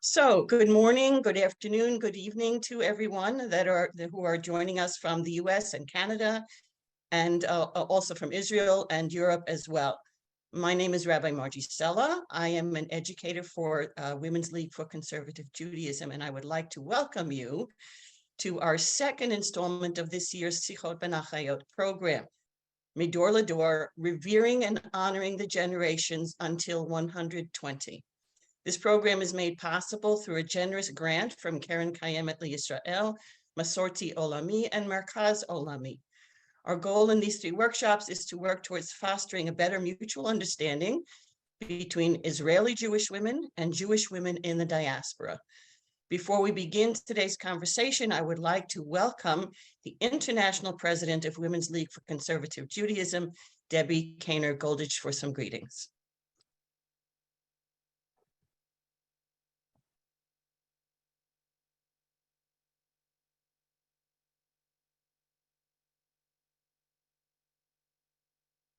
So, good morning, good afternoon, good evening to everyone who are joining us from the US and Canada, and also from Israel and Europe as well. My name is Rabbi Margie Sella. I am an educator for Women's League for Conservative Judaism, and I would like to welcome you to our second installment of this year's Sichot ben Achayot program, Midor Lador, revering and honoring the generations until 120. This program is made possible through a generous grant from Keren Kayemet L'Yisrael, Masorti Olami, and Merkaz Olami. Our goal in these three workshops is to work towards fostering a better mutual understanding between Israeli Jewish women and Jewish women in the diaspora. Before we begin today's conversation, I would like to welcome the International President of Women's League for Conservative Judaism, Debbie Kaner-Goldich, for some greetings.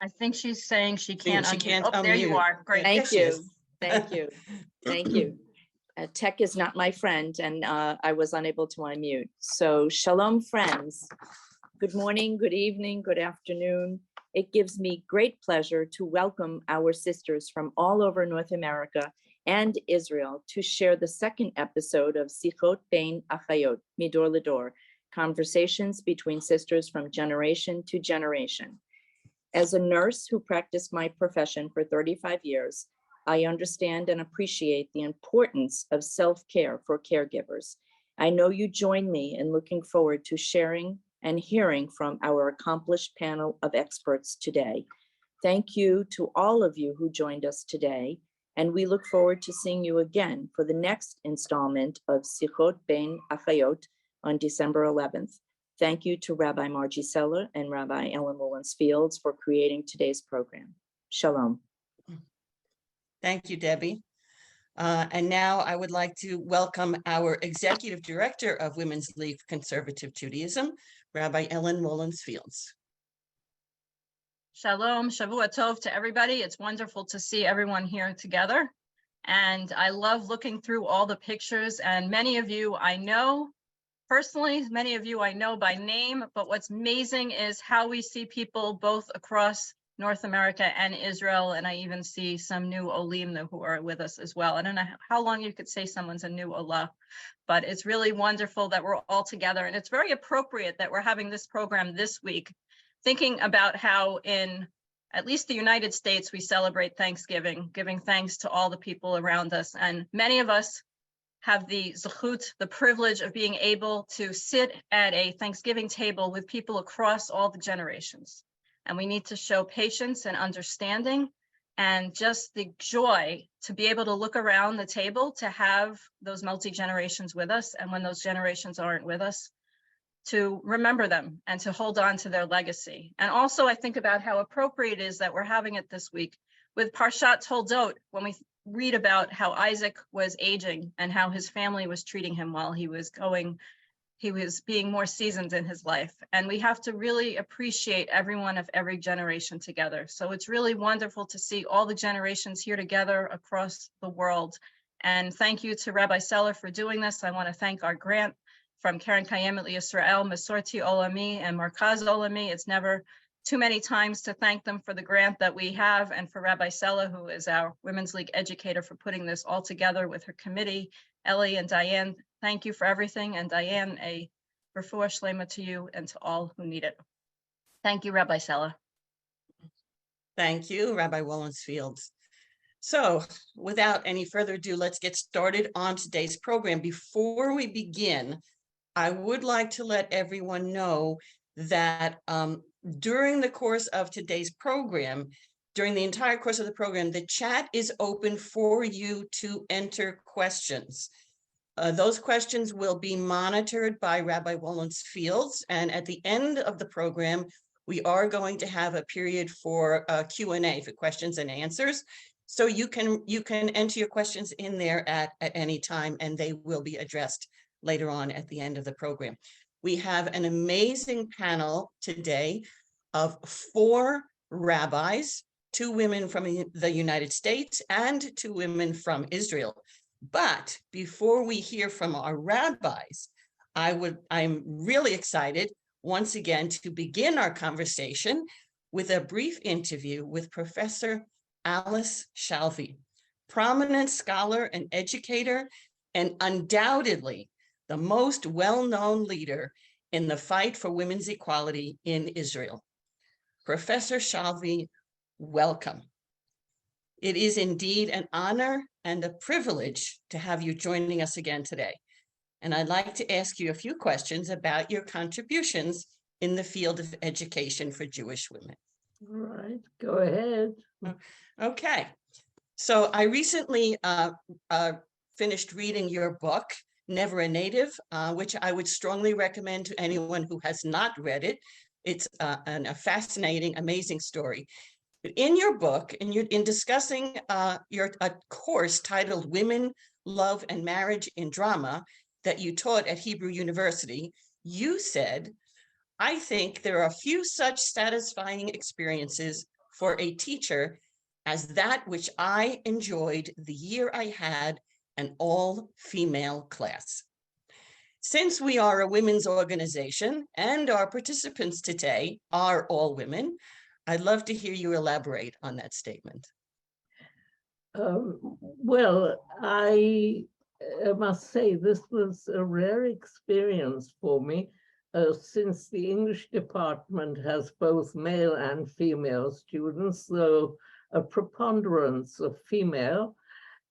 I think she's saying she can't She unmute. can't Oh, there you unmute. are. Great. Thank you. Thank you. Thank you. Tech is not my friend, and I was unable to unmute. So shalom, friends. Good morning, good evening, good afternoon. It gives me great pleasure to welcome our sisters from all over North America and Israel to share the second episode of Sichot Beyn Achayot, Midor Lador, conversations between sisters from generation to generation. As a nurse who practiced my profession for 35 years, I understand and appreciate the importance of self-care for caregivers. I know you join me in looking forward to sharing and hearing from our accomplished panel of experts today. Thank you to all of you who joined us today, and we look forward to seeing you again for the next installment of Sichot Beyn Achayot on December 11th. Thank you to Rabbi Margie Sella and Rabbi Ellen Mullins-Fields for creating today's program. Shalom. Thank you, Debbie. And now I would like to welcome our Executive Director of Women's League for Conservative Judaism, Rabbi Ellen Mullins-Fields. Shalom, Shavua Tov to everybody. It's wonderful to see everyone here together. And I love looking through all the pictures, and many of you I know personally, many of you I know by name, but what's amazing is how we see people both across North America and Israel, and I even see some new Olim who are with us as well. I don't know how long you could say someone's a new Ola, but it's really wonderful that we're all together, and it's very appropriate that we're having this program this week, thinking about how in at least the United States we celebrate Thanksgiving, giving thanks to all the people around us, and many of us have the zechut, the privilege of being able to sit at a Thanksgiving table with people across all the generations. And we need to show patience and understanding and just the joy to be able to look around the table, to have those multi-generations with us. And when those generations aren't with us, to remember them and to hold on to their legacy. And also I think about how appropriate it is that we're having it this week with Parshat Toldot, when we read about how Isaac was aging and how his family was treating him while he was being more seasoned in his life. And we have to really appreciate everyone of every generation together. So it's really wonderful to see all the generations here together across the world. And thank you to Rabbi Sella for doing this. I want to thank our grant from Keren Kayemet L'Yisrael, Masorti Olami, and Merkaz Olami. It's never too many times to thank them for the grant that we have, and for Rabbi Sella, who is our Women's League educator, for putting this all together with her committee. Ellie and Diane, thank you for everything. And Diane, a refuah shlema to you and to all who need it. Thank you, Rabbi Sella. Thank you, Rabbi Mullins-Fields. So without any further ado, let's get started on today's program. Before we begin, I would like to let everyone know that during the course of today's program, during the entire course of the program, the chat is open for you to enter questions. Those questions will be monitored by Rabbi Mullins-Fields, and at the end of the program, we are going to have a period for Q&A, for questions and answers. So you can enter your questions in there at any time, and they will be addressed later on at the end of the program. We have an amazing panel today of 4 rabbis, 2 women from the United States and 2 women from Israel. But before we hear from our rabbis, I'm really excited once again to begin our conversation with a brief interview with Professor Alice Shalvey, prominent scholar and educator, and undoubtedly the most well-known leader in the fight for women's equality in Israel. Professor Shalvey, welcome. It is indeed an honor and a privilege to have you joining us again today. And I'd like to ask you a few questions about your contributions in the field of education for Jewish women. All right, go ahead. Okay, so I recently finished reading your book, Never a Native, which I would strongly recommend to anyone who has not read it. It's a fascinating, amazing story. In your book, in discussing your course titled Women, Love, and Marriage in Drama that you taught at Hebrew University, you said, I think there are few such satisfying experiences for a teacher as that which I enjoyed the year I had an all-female class. Since we are a women's organization and our participants today are all women, I'd love to hear you elaborate on that statement. Well, I must say this was a rare experience for me since the English department has both male and female students, though a preponderance of female.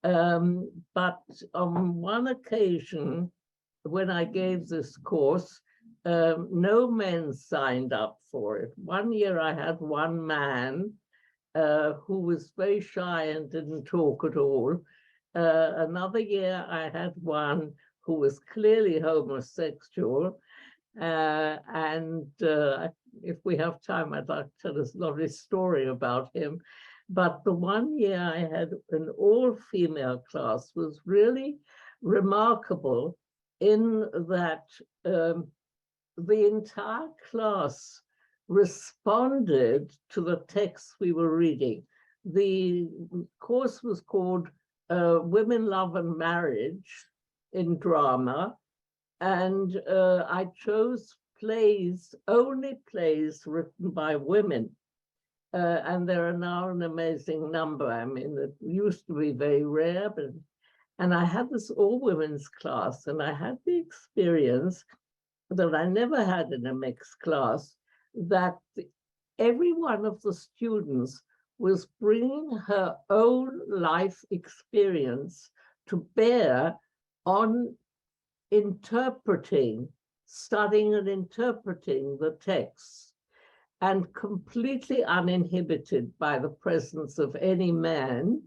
But on one occasion, when I gave this course, no men signed up for it. One year I had one man who was very shy and didn't talk at all. Another year I had one who was clearly homosexual. If we have time, I'd like to tell this lovely story about him. But the one year I had an all-female class was really remarkable in that the entire class responded to the texts we were reading. The course was called Women, Love, and Marriage in Drama, and I chose plays, only plays written by women. And there are now an amazing number. I mean, it used to be very rare, and I had this all-women's class, and I had the experience that I never had in a mixed class, that every one of the students was bringing her own life experience to bear on studying and interpreting the texts, and completely uninhibited by the presence of any man.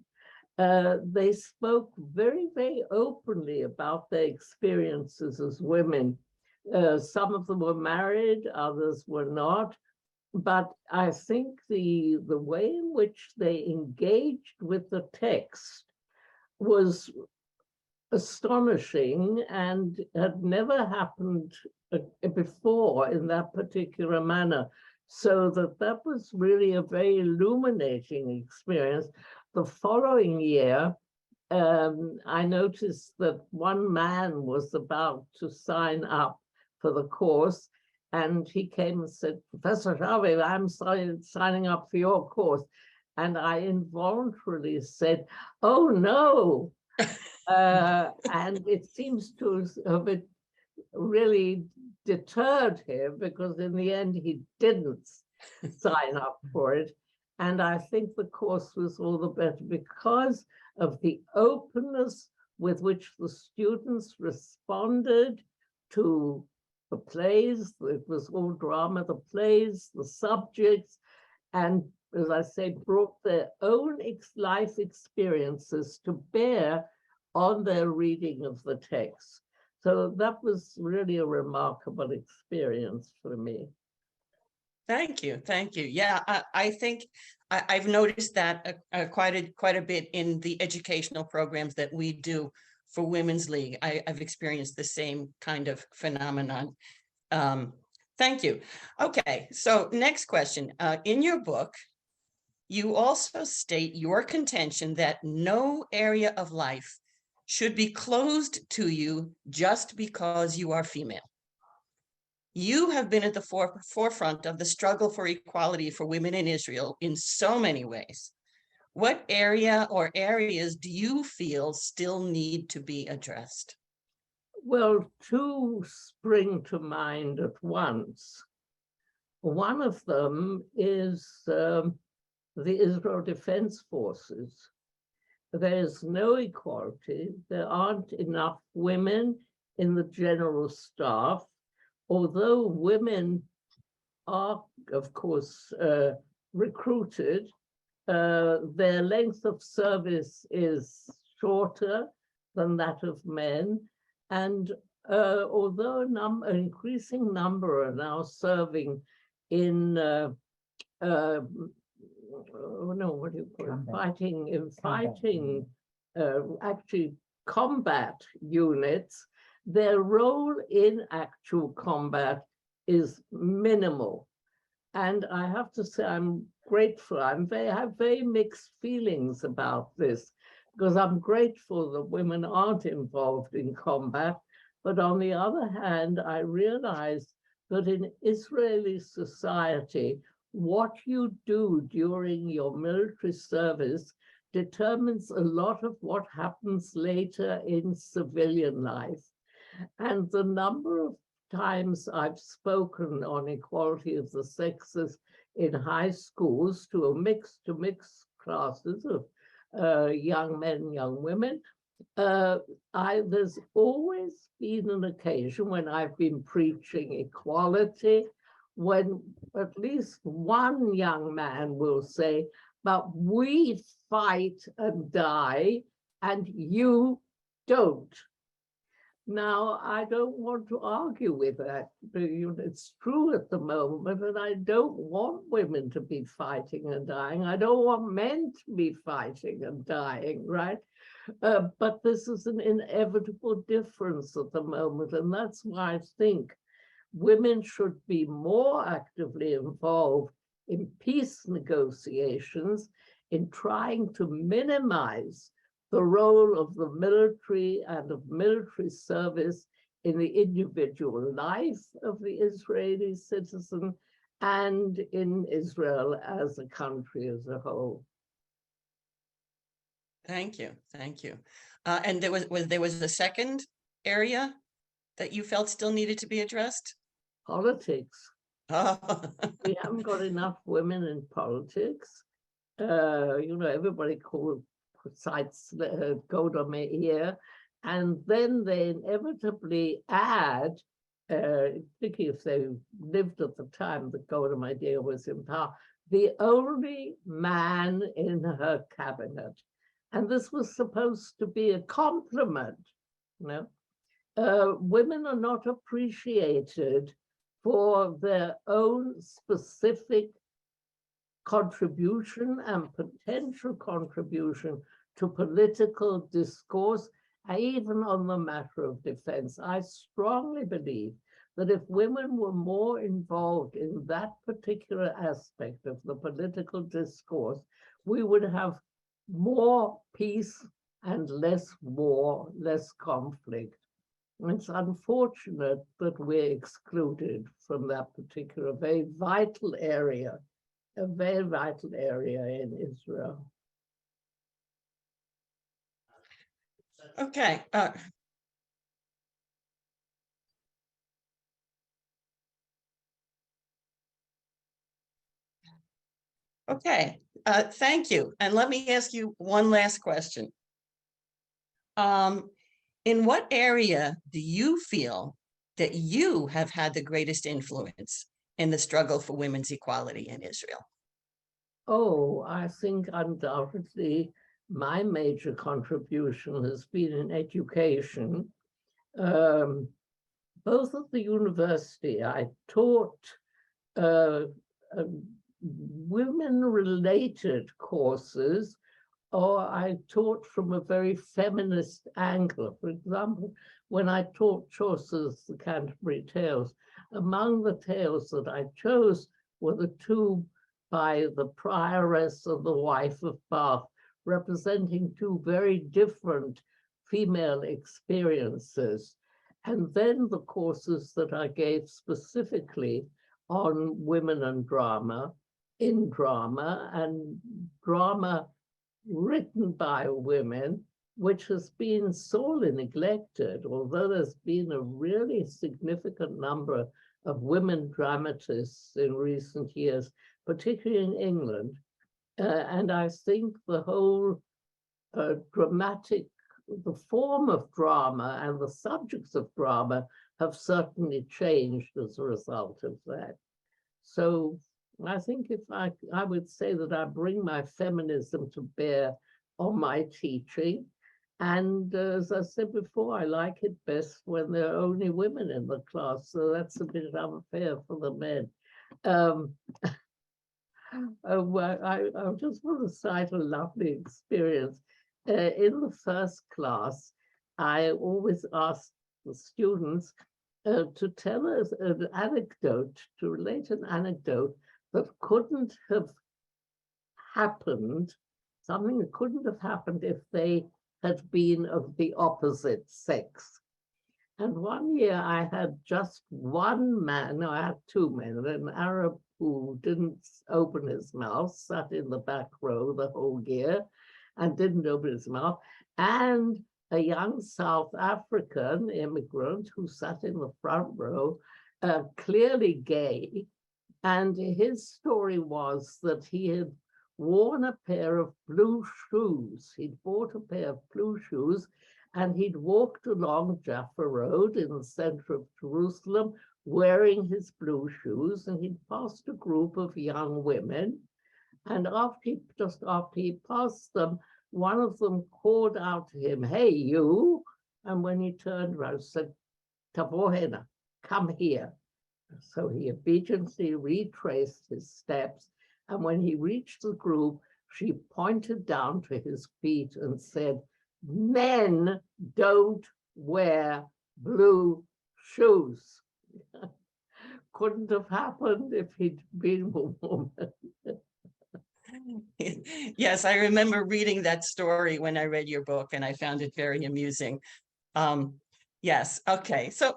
They spoke very, very openly about their experiences as women. Some of them were married, others were not. But I think the way in which they engaged with the text was astonishing and had never happened before in that particular manner. So that was really a very illuminating experience. The following year, I noticed that one man was about to sign up for the course, and he came and said, Professor Shalvey, I'm signing up for your course. And I involuntarily said, oh no. And it seems to have really deterred him, because in the end he didn't sign up for it. And I think the course was all the better because of the openness with which the students responded to the plays. It was all drama, the plays, the subjects, and as I say, brought their own life experiences to bear on their reading of the text. So that was really a remarkable experience for me. Thank you. Thank you. Yeah, I think I've noticed that quite a bit in the educational programs that we do for Women's League. I've experienced the same kind of phenomenon. Thank you. Okay, so next question. In your book, you also state your contention that no area of life should be closed to you just because you are female. You have been at the forefront of the struggle for equality for women in Israel in so many ways. What area or areas do you feel still need to be addressed? Well, two spring to mind at once. One of them is the Israel Defense Forces. There's no equality. There aren't enough women in the general staff, although women are, of course, recruited. Their length of service is shorter than that of men. And although an increasing number are now serving in actually combat units, their role in actual combat is minimal. And I have to say, I'm grateful. I have very mixed feelings about this, because I'm grateful that women aren't involved in combat. But on the other hand, I realize that in Israeli society, what you do during your military service determines a lot of what happens later in civilian life. And the number of times I've spoken on equality of the sexes in high schools to mixed classes of young men, young women, there's always been an occasion when I've been preaching equality, when at least one young man will say, but we fight and die and you don't. Now, I don't want to argue with that. It's true at the moment, and I don't want women to be fighting and dying. I don't want men to be fighting and dying, right? But this is an inevitable difference at the moment, and that's why I think women should be more actively involved in peace negotiations, in trying to minimize the role of the military and of military service in the individual life of the Israeli citizen and in Israel as a country as a whole. Thank you, thank you. And there was a second area that you felt still needed to be addressed? Politics. Oh. We haven't got enough women in politics. Everybody cites Golda Meir, and then they inevitably add, particularly if they lived at the time that Golda Meir was in power, the only man in her cabinet. And this was supposed to be a compliment, women are not appreciated for their own specific contribution and potential contribution to political discourse, even on the matter of defense. I strongly believe that if women were more involved in that particular aspect of the political discourse, we would have more peace and less war, less conflict. It's unfortunate that we're excluded from that particular very vital area, a very vital area in Israel. Okay. Okay, thank you. And let me ask you one last question. In what area do you feel that you have had the greatest influence in the struggle for women's equality in Israel? Oh, I think undoubtedly my major contribution has been in education. Both at the university, I taught women-related courses, or I taught from a very feminist angle. For example, when I taught Chaucer's The Canterbury Tales, among the tales that I chose were the two by the prioress and the wife of Bath, representing two very different female experiences. And then the courses that I gave specifically on women and drama, in drama, and drama written by women, which has been sorely neglected, although there's been a really significant number of women dramatists in recent years, particularly in England. And I think the whole the form of drama and the subjects of drama have certainly changed as a result of that. So I think if I would say that I bring my feminism to bear on my teaching. And as I said before, I like it best when there are only women in the class. So that's a bit unfair for the men. I just want to cite a lovely experience. In the first class, I always asked the students to tell us an anecdote, to relate an anecdote that couldn't have happened, something that couldn't have happened if they had been of the opposite sex. And one year I had just one man, no, I had two men, an Arab who didn't open his mouth, sat in the back row the whole year and didn't open his mouth, and a young South African immigrant who sat in the front row, clearly gay. And his story was that he had worn a pair of blue shoes. He'd bought a pair of blue shoes and he'd walked along Jaffa Road in the center of Jerusalem wearing his blue shoes, and he'd passed a group of young women. And just after he passed them, one of them called out to him, "Hey, you." And when he turned around, said, "Tavohena, come here." So he obediently retraced his steps. And when he reached the group, she pointed down to his feet and said, "Men don't wear blue shoes." Couldn't have happened if he'd been a woman. Yes, I remember reading that story when I read your book, and I found it very amusing. Yes, okay. So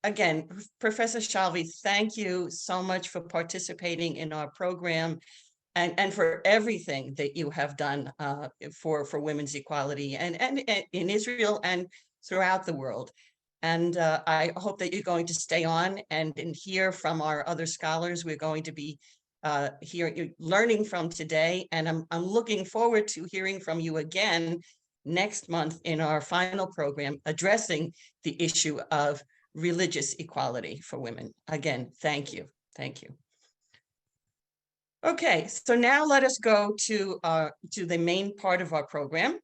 again, Professor Shalvi, thank you so much for participating in our program and for everything that you have done for women's equality and in Israel and throughout the world. And I hope that you're going to stay on and hear from our other scholars. We're going to be learning from today, and I'm looking forward to hearing from you again next month in our final program addressing the issue of religious equality for women. Again, thank you. Thank you. Okay, so now let us go to the main part of our program.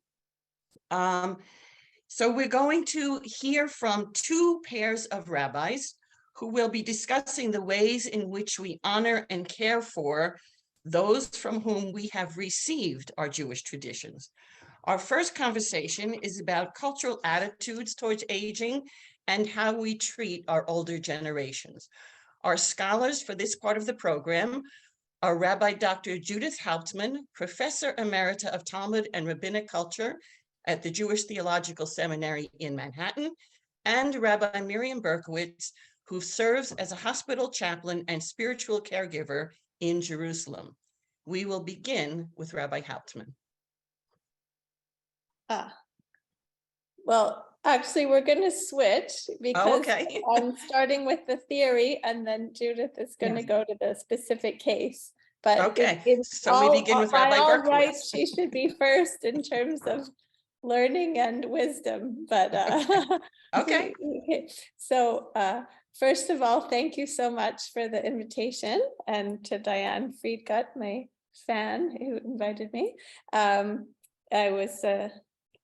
So we're going to hear from two pairs of rabbis who will be discussing the ways in which we honor and care for those from whom we have received our Jewish traditions. Our first conversation is about cultural attitudes towards aging and how we treat our older generations. Our scholars for this part of the program are Rabbi Dr. Judith Hauptman, Professor Emerita of Talmud and Rabbinic Culture at the Jewish Theological Seminary in Manhattan, and Rabbi Miriam Berkowitz, who serves as a hospital chaplain and spiritual caregiver in Jerusalem. We will begin with Rabbi Hauptman. Well, actually, we're going to switch because okay. I'm starting with the theory, and then Judith is going to go to the specific case. But okay, so all, we begin with Rabbi by all Berkowitz. rights, she should be first in terms of learning and wisdom. But okay. okay. So first of all, thank you so much for the invitation, and to Diane Friedgut, my fan who invited me. I was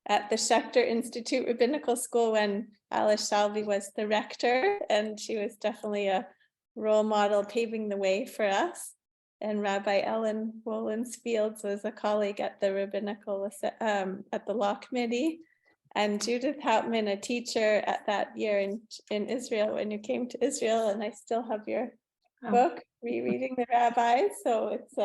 at the Schechter Institute Rabbinical School when Alice Shalvi was the rector, and she was definitely a role model paving the way for us. And Rabbi Ellen Wolins Fields was a colleague at the rabbinical at the law committee, and Judith Hauptman, a teacher at that year in Israel when you came to Israel. And I still have your book, Rereading the Rabbis. So it's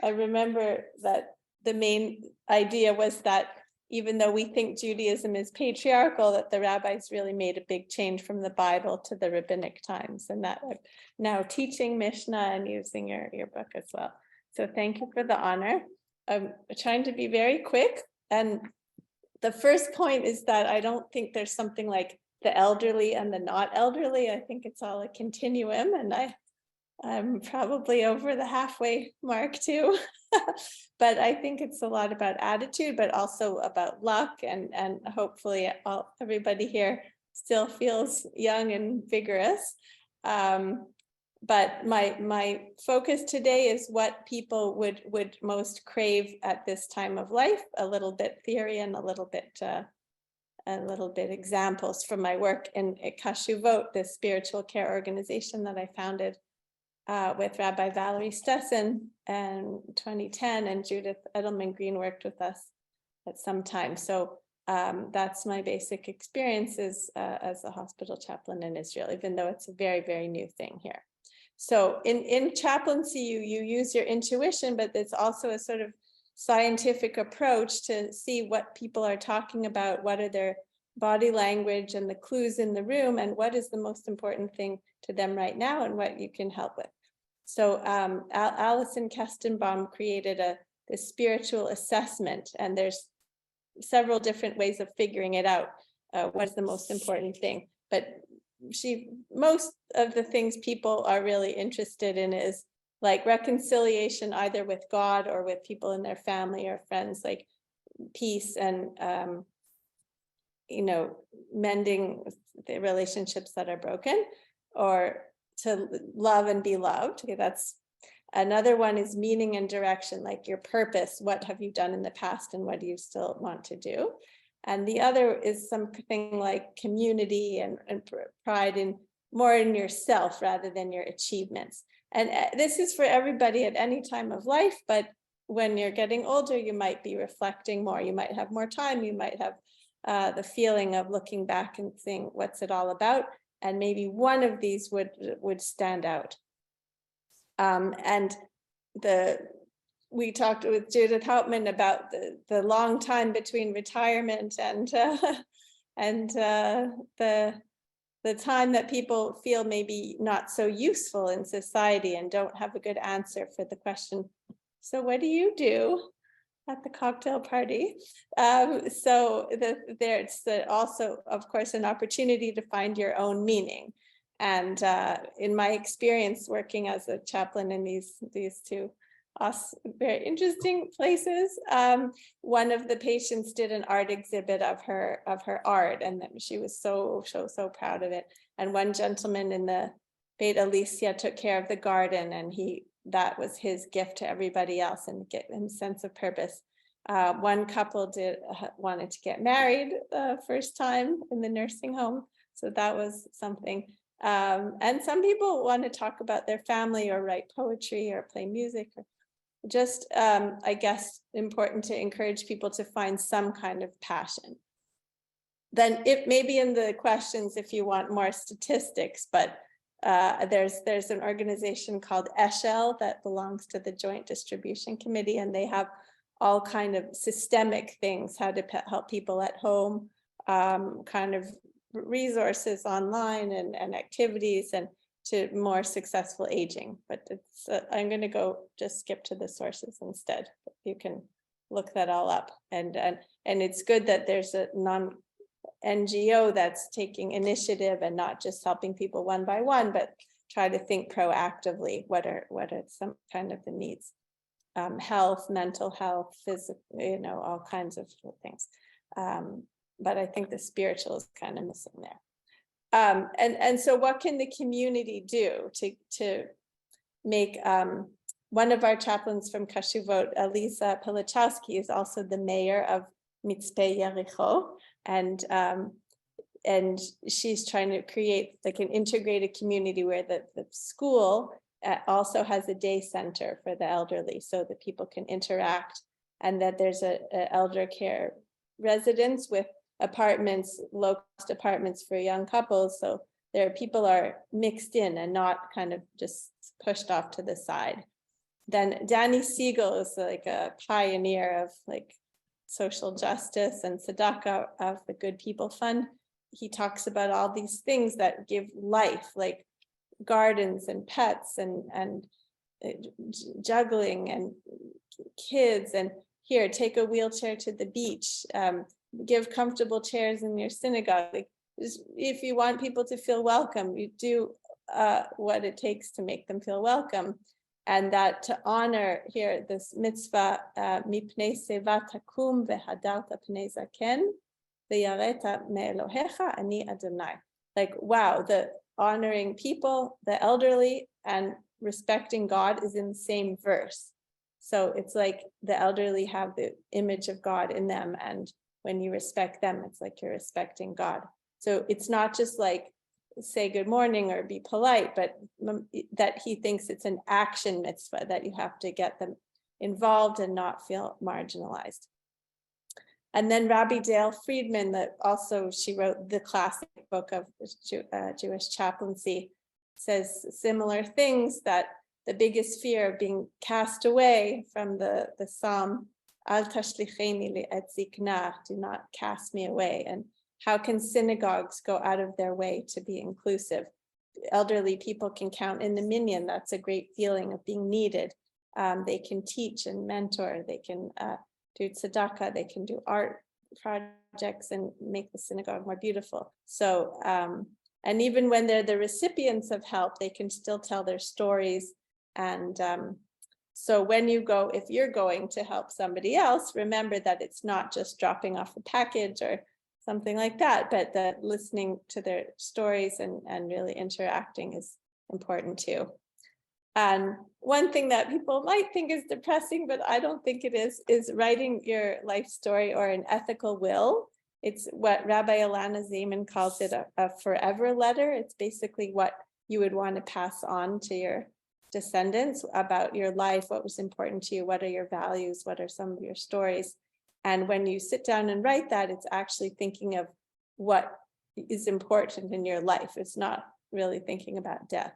I remember that the main idea was that even though we think Judaism is patriarchal, that the rabbis really made a big change from the Bible to the rabbinic times, and that I'm now teaching Mishnah and using your book as well. So thank you for the honor. I'm trying to be very quick. And the first point is that I don't think there's something like the elderly and the not elderly. I think it's all a continuum, and I'm probably over the halfway mark too. But I think it's a lot about attitude, but also about luck, and hopefully everybody here still feels young and vigorous. But my focus today is what people would most crave at this time of life, a little bit theory and a little bit examples from my work in Achayot, the spiritual care organization that I founded with Rabbi Valerie Stessen in 2010, and Judith Edelman Green worked with us at some time. So that's my basic experiences as a hospital chaplain in Israel, even though it's a very, very new thing here. So in chaplaincy, you use your intuition, but it's also a sort of scientific approach to see what people are talking about, what are their body language and the clues in the room, and what is the most important thing to them right now and what you can help with. So Alison Kestenbaum created this spiritual assessment, and there's several different ways of figuring it out, what is the most important thing. But most of the things people are really interested in is like reconciliation, either with God or with people in their family or friends, like peace and mending the relationships that are broken, or to love and be loved. Okay, that's another one. Is meaning and direction, like your purpose. What have you done in the past and what do you still want to do? And the other is something like community and pride in more in yourself rather than your achievements. And this is for everybody at any time of life, but when you're getting older, you might be reflecting more. You might have more time. You might have the feeling of looking back and saying, what's it all about? And maybe one of these would stand out. And we talked with Judith Hauptman about the long time between retirement and the time that people feel maybe not so useful in society and don't have a good answer for the question, so what do you do at the cocktail party? So there's also, of course, an opportunity to find your own meaning. And in my experience working as a chaplain in these two very interesting places, one of the patients did an art exhibit of her art, and she was so proud of it. And one gentleman in the Beit Alicia took care of the garden, and that was his gift to everybody else and get a sense of purpose. One couple wanted to get married first time in the nursing home, so that was something. And some people want to talk about their family or write poetry or play music, or just, I guess, important to encourage people to find some kind of passion. Then it may be in the questions if you want more statistics, but there's an organization called Eshel that belongs to the Joint Distribution Committee, and they have all kind of systemic things, how to help people at home, kind of resources online and activities, and to more successful aging. But it's I'm going to just skip to the sources instead. You can look that all up, and it's good that there's a non-NGO that's taking initiative and not just helping people one by one, but try to think proactively what are some kind of the needs. Health, mental health, physical, all kinds of things. But I think the spiritual is kind of missing there. And so what can the community do to make, one of our chaplains from Kashivot, Elisa Pilichowski, is also the mayor of Mitzpeh Yericho, and she's trying to create like an integrated community where the school also has a day center for the elderly, so that people can interact, and that there's a elder care residence with apartments, low-cost apartments for young couples, so people are mixed in and not kind of just pushed off to the side. Then Danny Siegel is like a pioneer of like social justice and tzedakah of the Good People Fund, he talks about all these things that give life, like gardens and pets and juggling and kids, and here, take a wheelchair to the beach, give comfortable chairs in your synagogue. Like, if you want people to feel welcome, you do what it takes to make them feel welcome. And that to honor here this mitzvah, mipnei seva takum vehadarta pnei zaken veyareta me'elohecha ani Adonai. Like, wow, the honoring people, the elderly, and respecting God is in the same verse. So it's like the elderly have the image of God in them, and when you respect them, it's like you're respecting God. So it's not just like say good morning or be polite, but that he thinks it's an action mitzvah, that you have to get them involved and not feel marginalized. And then Rabbi Dale Friedman, that also she wrote the classic book of Jewish chaplaincy, says similar things, that the biggest fear of being cast away from the psalm, Al tashlicheni le'et zikna, do not cast me away. And how can synagogues go out of their way to be inclusive? Elderly people can count in the minyan. That's a great feeling of being needed. They can teach and mentor. They can do tzedakah. They can do art projects and make the synagogue more beautiful. So, and even when they're the recipients of help, they can still tell their stories. And so when you go, if you're going to help somebody else, remember that it's not just dropping off a package or something like that, but that listening to their stories and really interacting is important too. And one thing that people might think is depressing, but I don't think it is writing your life story or an ethical will. It's what Rabbi Ilana Zeman calls it a forever letter. It's basically what you would want to pass on to your descendants about your life, what was important to you, what are your values, what are some of your stories. And when you sit down and write that, it's actually thinking of what is important in your life. It's not really thinking about death.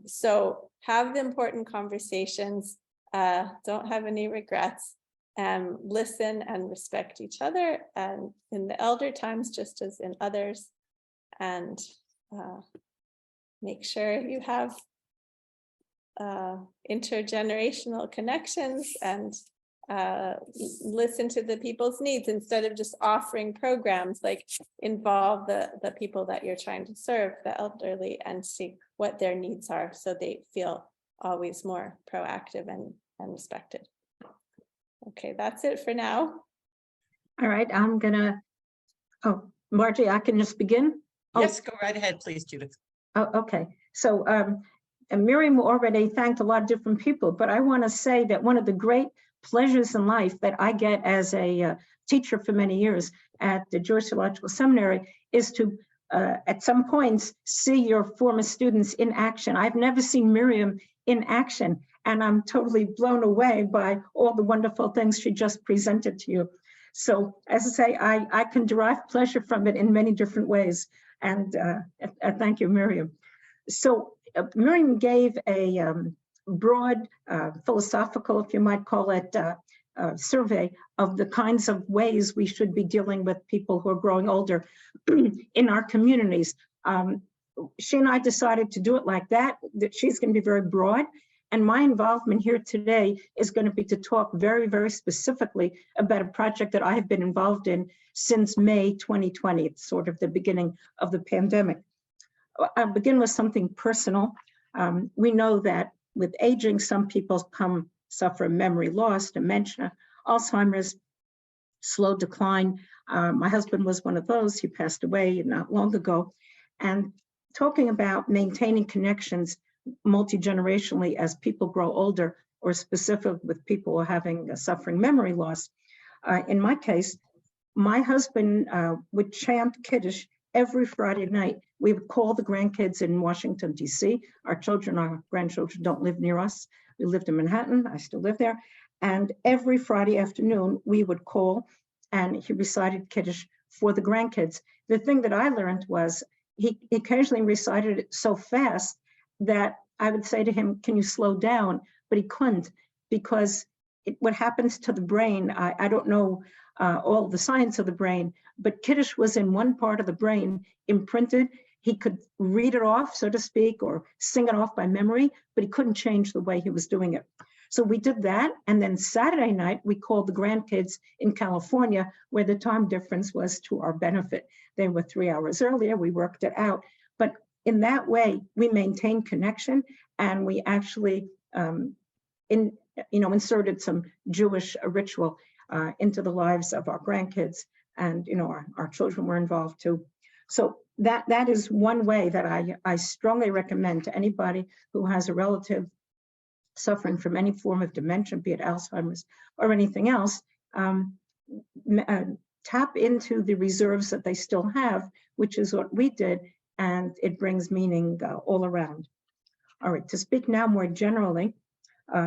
So have the important conversations, don't have any regrets, and listen and respect each other, and in the elder times, just as in others, and make sure you have intergenerational connections, and listen to the people's needs instead of just offering programs. Like, involve the people that you're trying to serve, the elderly, and see what their needs are, so they feel always more proactive and respected. Okay, that's it for now. All right, I'm gonna, oh, Margie, I can just begin? Yes, go right ahead, please, Judith. Oh, okay. So and Miriam already thanked a lot of different people, but I want to say that one of the great pleasures in life that I get as a teacher for many years at the Jewish Theological Seminary is to, at some points, see your former students in action. I've never seen Miriam in action, and I'm totally blown away by all the wonderful things she just presented to you. So, as I say, I can derive pleasure from it in many different ways, and thank you, Miriam. So, Miriam gave a broad philosophical, if you might call it, survey of the kinds of ways we should be dealing with people who are growing older in our communities. She and I decided to do it like that she's going to be very broad. And my involvement here today is going to be to talk very, very specifically about a project that I have been involved in since May 2020. It's sort of the beginning of the pandemic. I'll begin with something personal. We know that with aging, some people suffer memory loss, dementia, Alzheimer's, slow decline. My husband was one of those. He passed away not long ago. And talking about maintaining connections multi-generationally as people grow older, or specific with people who are having suffering memory loss. In my case, my husband would chant Kiddush every Friday night. We would call the grandkids in Washington, D.C. Our grandchildren don't live near us. We lived in Manhattan. I still live there. And every Friday afternoon, we would call, and he recited Kiddush for the grandkids. The thing that I learned was he occasionally recited it so fast that I would say to him, can you slow down? But he couldn't, because what happens to the brain, I don't know all the science of the brain, but Kiddush was in one part of the brain imprinted. He could read it off, so to speak, or sing it off by memory, but he couldn't change the way he was doing it. So we did that. And then Saturday night, we called the grandkids in California, where the time difference was to our benefit. They were 3 hours earlier. We worked it out. But in that way, we maintained connection, and we actually inserted some Jewish ritual into the lives of our grandkids, and our children were involved too. So that is one way that I strongly recommend to anybody who has a relative suffering from any form of dementia, be it Alzheimer's or anything else. Tap into the reserves that they still have, which is what we did, and it brings meaning all around. All right, to speak now more generally,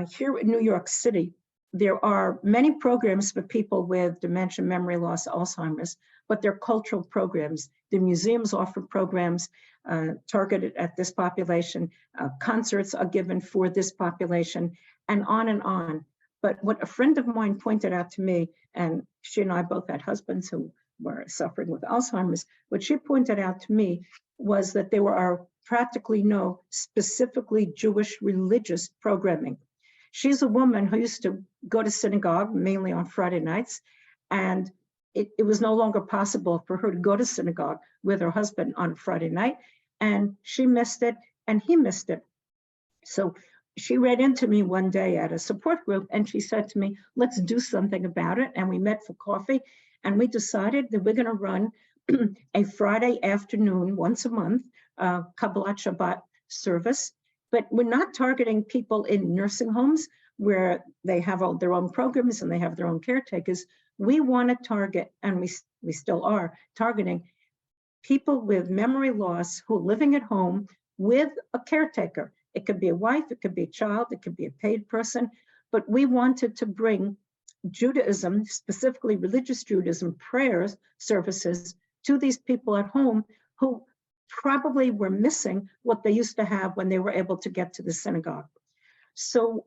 here in New York City, there are many programs for people with dementia, memory loss, Alzheimer's, but they're cultural programs. The museums offer programs targeted at this population. Concerts are given for this population, and on and on. But what a friend of mine pointed out to me, and she and I both had husbands who were suffering with Alzheimer's, what she pointed out to me was that there are practically no specifically Jewish religious programming. She's a woman who used to go to synagogue mainly on Friday nights, and it was no longer possible for her to go to synagogue with her husband on Friday night, and she missed it and he missed it. So she ran into me one day at a support group, and she said to me, let's do something about it. And we met for coffee, and we decided that we're going to run a Friday afternoon once a month, Kabbalat Shabbat service. But we're not targeting people in nursing homes where they have all their own programs and they have their own caretakers. We want to target, and we still are targeting, people with memory loss who are living at home with a caretaker. It could be a wife, it could be a child, it could be a paid person, but we wanted to bring Judaism, specifically religious Judaism, prayers, services to these people at home who probably were missing what they used to have when they were able to get to the synagogue. So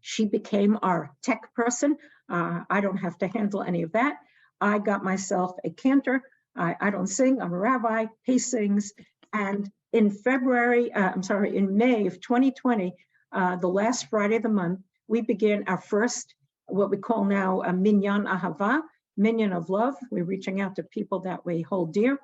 she became our tech person. I don't have to handle any of that. I got myself a cantor. I don't sing, I'm a rabbi, he sings. And in May of 2020, the last Friday of the month, we began our first, what we call now a Minyan Ahava, Minyan of Love. We're reaching out to people that we hold dear.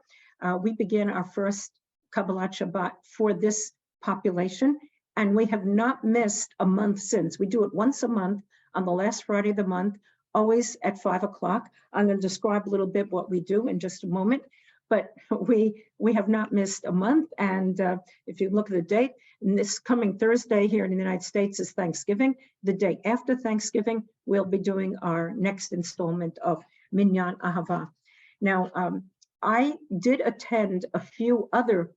We began our first Kabbalat Shabbat for this population, and we have not missed a month since. We do it once a month on the last Friday of the month, always at 5 o'clock. I'm going to describe a little bit what we do in just a moment, but we have not missed a month. And if you look at the date, this coming Thursday here in the United States is Thanksgiving. The day after Thanksgiving, we'll be doing our next installment of Minyan Ahava. Now, I did attend a few other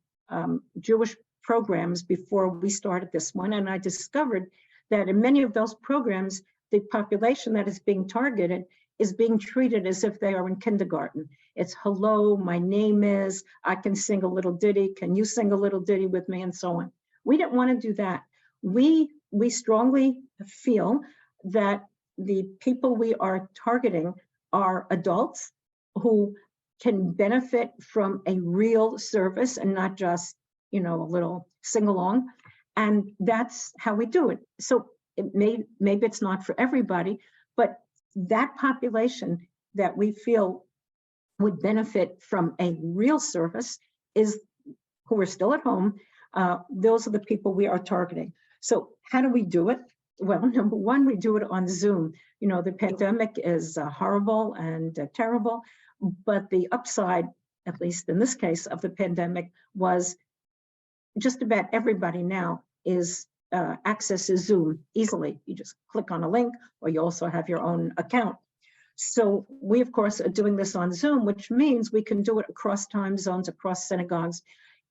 Jewish programs before we started this one, and I discovered that in many of those programs, the population that is being targeted is being treated as if they are in kindergarten. It's hello, my name is, I can sing a little ditty, can you sing a little ditty with me, and so on. We didn't want to do that. We strongly feel that the people we are targeting are adults who can benefit from a real service and not just, a little sing-along. And that's how we do it. So maybe it's not for everybody, but that population that we feel would benefit from a real service is who are still at home. Those are the people we are targeting. So how do we do it? Well, number one, we do it on Zoom. The pandemic is horrible and terrible, but the upside, at least in this case of the pandemic, was just about everybody now is accesses Zoom easily. You just click on a link, or you also have your own account. So we, of course, are doing this on Zoom, which means we can do it across time zones, across synagogues.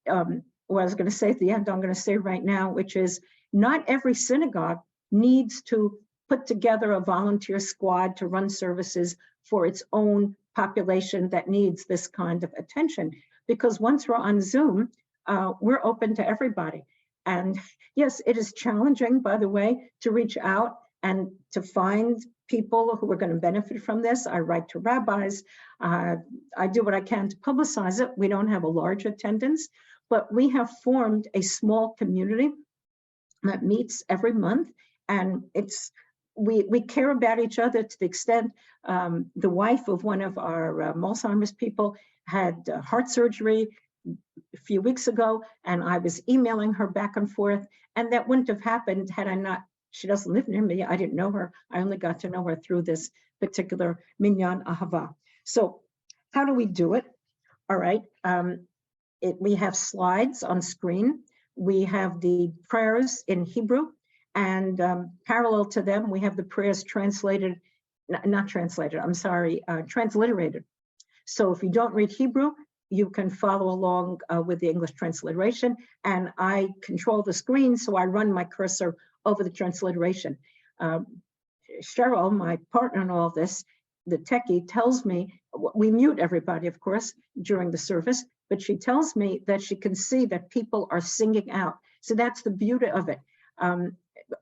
What I was going to say at the end, I'm going to say right now, which is not every synagogue needs to put together a volunteer squad to run services for its own population that needs this kind of attention. Because once we're on Zoom, we're open to everybody. And yes, it is challenging, by the way, to reach out And to find people who are going to benefit from this, I write to rabbis. I do what I can to publicize it. We don't have a large attendance, but we have formed a small community that meets every month, and we care about each other to the extent the wife of one of our Alzheimer's people had heart surgery a few weeks ago, and I was emailing her back and forth, and that wouldn't have happened had I not. She doesn't live near me. I didn't know her. I only got to know her through this particular Minyan Ahava. So how do we do it? All right. We have slides on screen. We have the prayers in Hebrew, and parallel to them, we have the prayers translated, not translated, I'm sorry, transliterated. So if you don't read Hebrew, you can follow along with the English transliteration, and I control the screen, so I run my cursor over the transliteration. Cheryl, my partner in all this, the techie, tells me, we mute everybody, of course, during the service, but she tells me that she can see that people are singing out. So that's the beauty of it.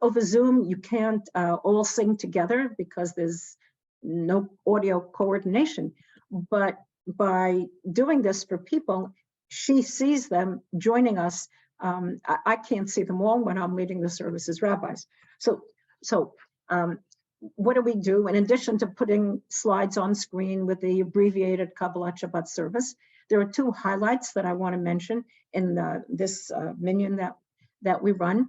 Over Zoom, you can't all sing together because there's no audio coordination. But by doing this for people, she sees them joining us. I can't see them all when I'm leading the service as rabbis. So what do we do? In addition to putting slides on screen with the abbreviated Kabbalat Shabbat service, there are two highlights that I want to mention in this minyan that we run.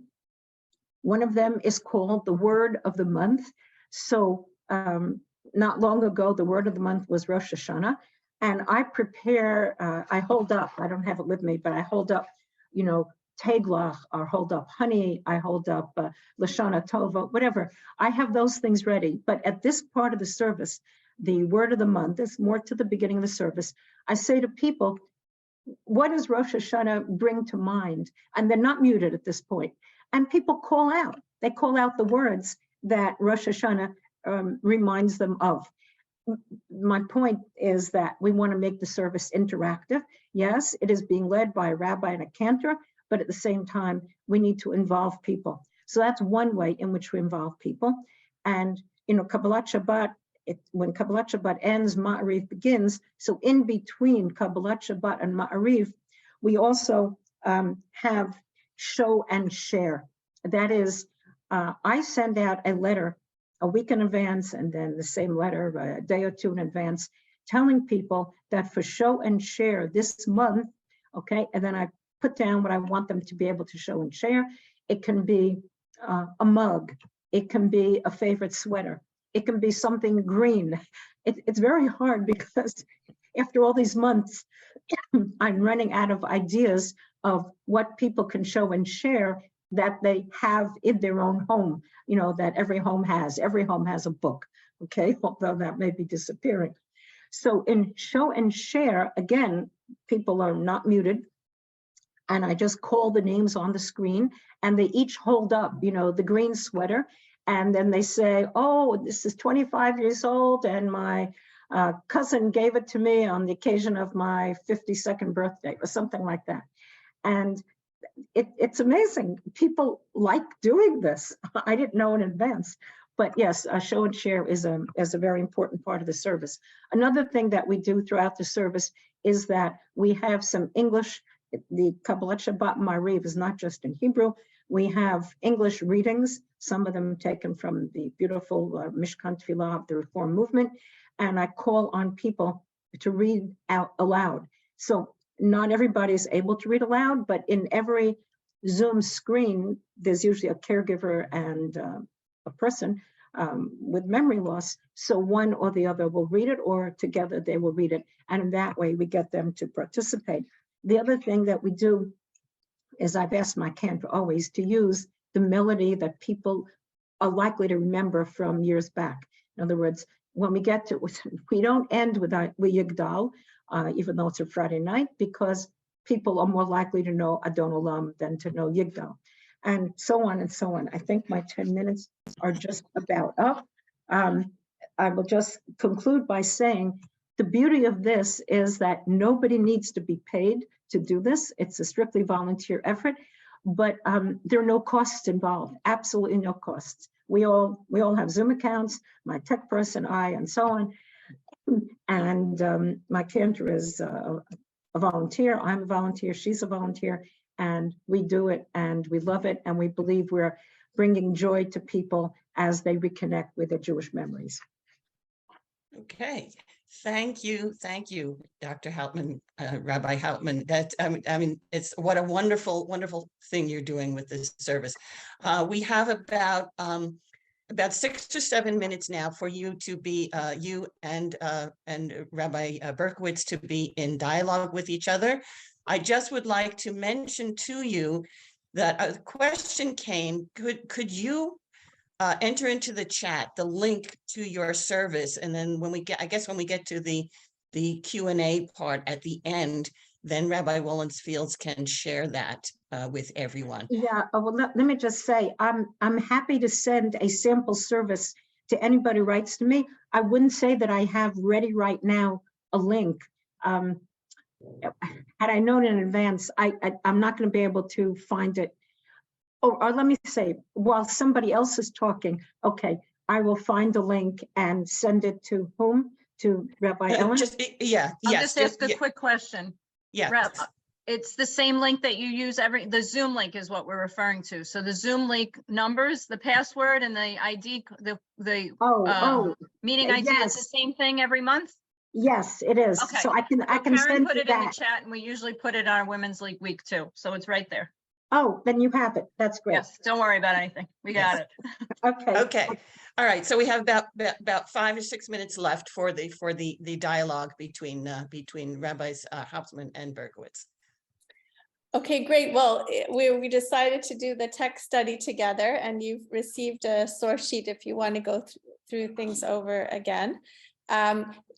One of them is called the Word of the Month. So not long ago, the Word of the Month was Rosh Hashanah, and I prepare, I hold up, I don't have it with me, but I hold up, Teglach, or hold up honey, I hold up Lashana Tova, whatever. I have those things ready. But at this part of the service, the Word of the Month, is more to the beginning of the service, I say to people, what does Rosh Hashanah bring to mind? And they're not muted at this point. And people call out. They call out the words that Rosh Hashanah reminds them of. My point is that we want to make the service interactive. Yes, it is being led by a rabbi and a cantor, but at the same time, we need to involve people. So that's one way in which we involve people. And, Kabbalat Shabbat, when Kabbalat Shabbat ends, Ma'ariv begins. So in between Kabbalat Shabbat and Ma'ariv, we also have show and share. That is, I send out a letter a week in advance, and then the same letter a day or two in advance, telling people that for show and share this month, okay, and then I put down what I want them to be able to show and share. It can be a mug. It can be a favorite sweater. It can be something green. It's very hard because after all these months, I'm running out of ideas of what people can show and share that they have in their own home, that every home has. Every home has a book, okay, although that may be disappearing. So in show and share, again, people are not muted, and I just call the names on the screen, and they each hold up, the green sweater, and then they say, oh, this is 25 years old, and my cousin gave it to me on the occasion of my 52nd birthday, or something like that. And it's amazing. People like doing this. I didn't know in advance. But yes, show and share is a very important part of the service. Another thing that we do throughout the service is that we have some English. The Kabbalat Shabbat Ma'ariv is not just in Hebrew. We have English readings, some of them taken from the beautiful Mishkan Tefillah of the Reform movement. And I call on people to read out aloud. So not everybody is able to read aloud, but in every Zoom screen, there's usually a caregiver and a person with memory loss. So one or the other will read it, or together they will read it. And in that way, we get them to participate. The other thing that we do is I've asked my cantor always to use the melody that people are likely to remember from years back. In other words, when we get to, we don't end with Yigdal, even though it's a Friday night, because people are more likely to know Adon Olam than to know Yigdal, and so on and so on. I think my 10 minutes are just about up. I will just conclude by saying the beauty of this is that nobody needs to be paid to do this. It's a strictly volunteer effort, but there are no costs involved, absolutely no costs. we all have Zoom accounts, my tech person, I, and so on. And my cantor is a volunteer. I'm a volunteer. She's a volunteer. And we do it and we love it. And we believe we're bringing joy to people as they reconnect with their Jewish memories. Okay, thank you, Dr. Hauptman, Rabbi Hauptman. That I mean, it's what a wonderful, wonderful thing you're doing with this service. We have about 6 or 7 minutes now for you to be you and Rabbi Berkowitz to be in dialogue with each other. I just would like to mention to you that a question came. Could you enter into the chat the link to your service, and then when we get, I guess when we get to the Q&A part at the end, then Rabbi Wollensfields can share that with everyone. Yeah, well, let me just say, I'm happy to send a sample service to anybody who writes to me. I wouldn't say that I have ready right now a link. Had I known in advance, I'm not going to be able to find it. Or let me say, while somebody else is talking, okay, I will find the link and send it to whom? To Rabbi Ellen? I'll just ask a quick question. Yeah. It's the same link that you use the Zoom link is what we're referring to. So the Zoom link numbers, the password and the ID, the meeting ID is the same thing every month? Yes, it is. Okay. So I can Karen send put you it in the that. chat, and we usually put it on our Women's League week too. So it's right there. Oh, then you have it. That's great. Yes, don't worry about anything. We got it. Okay. Okay. All right. So we have about 5 or 6 minutes left for the dialogue between Rabbis Hauptman and Berkowitz. Okay, great. Well, we decided to do the tech study together, and you've received a source sheet if you want to go through things over again.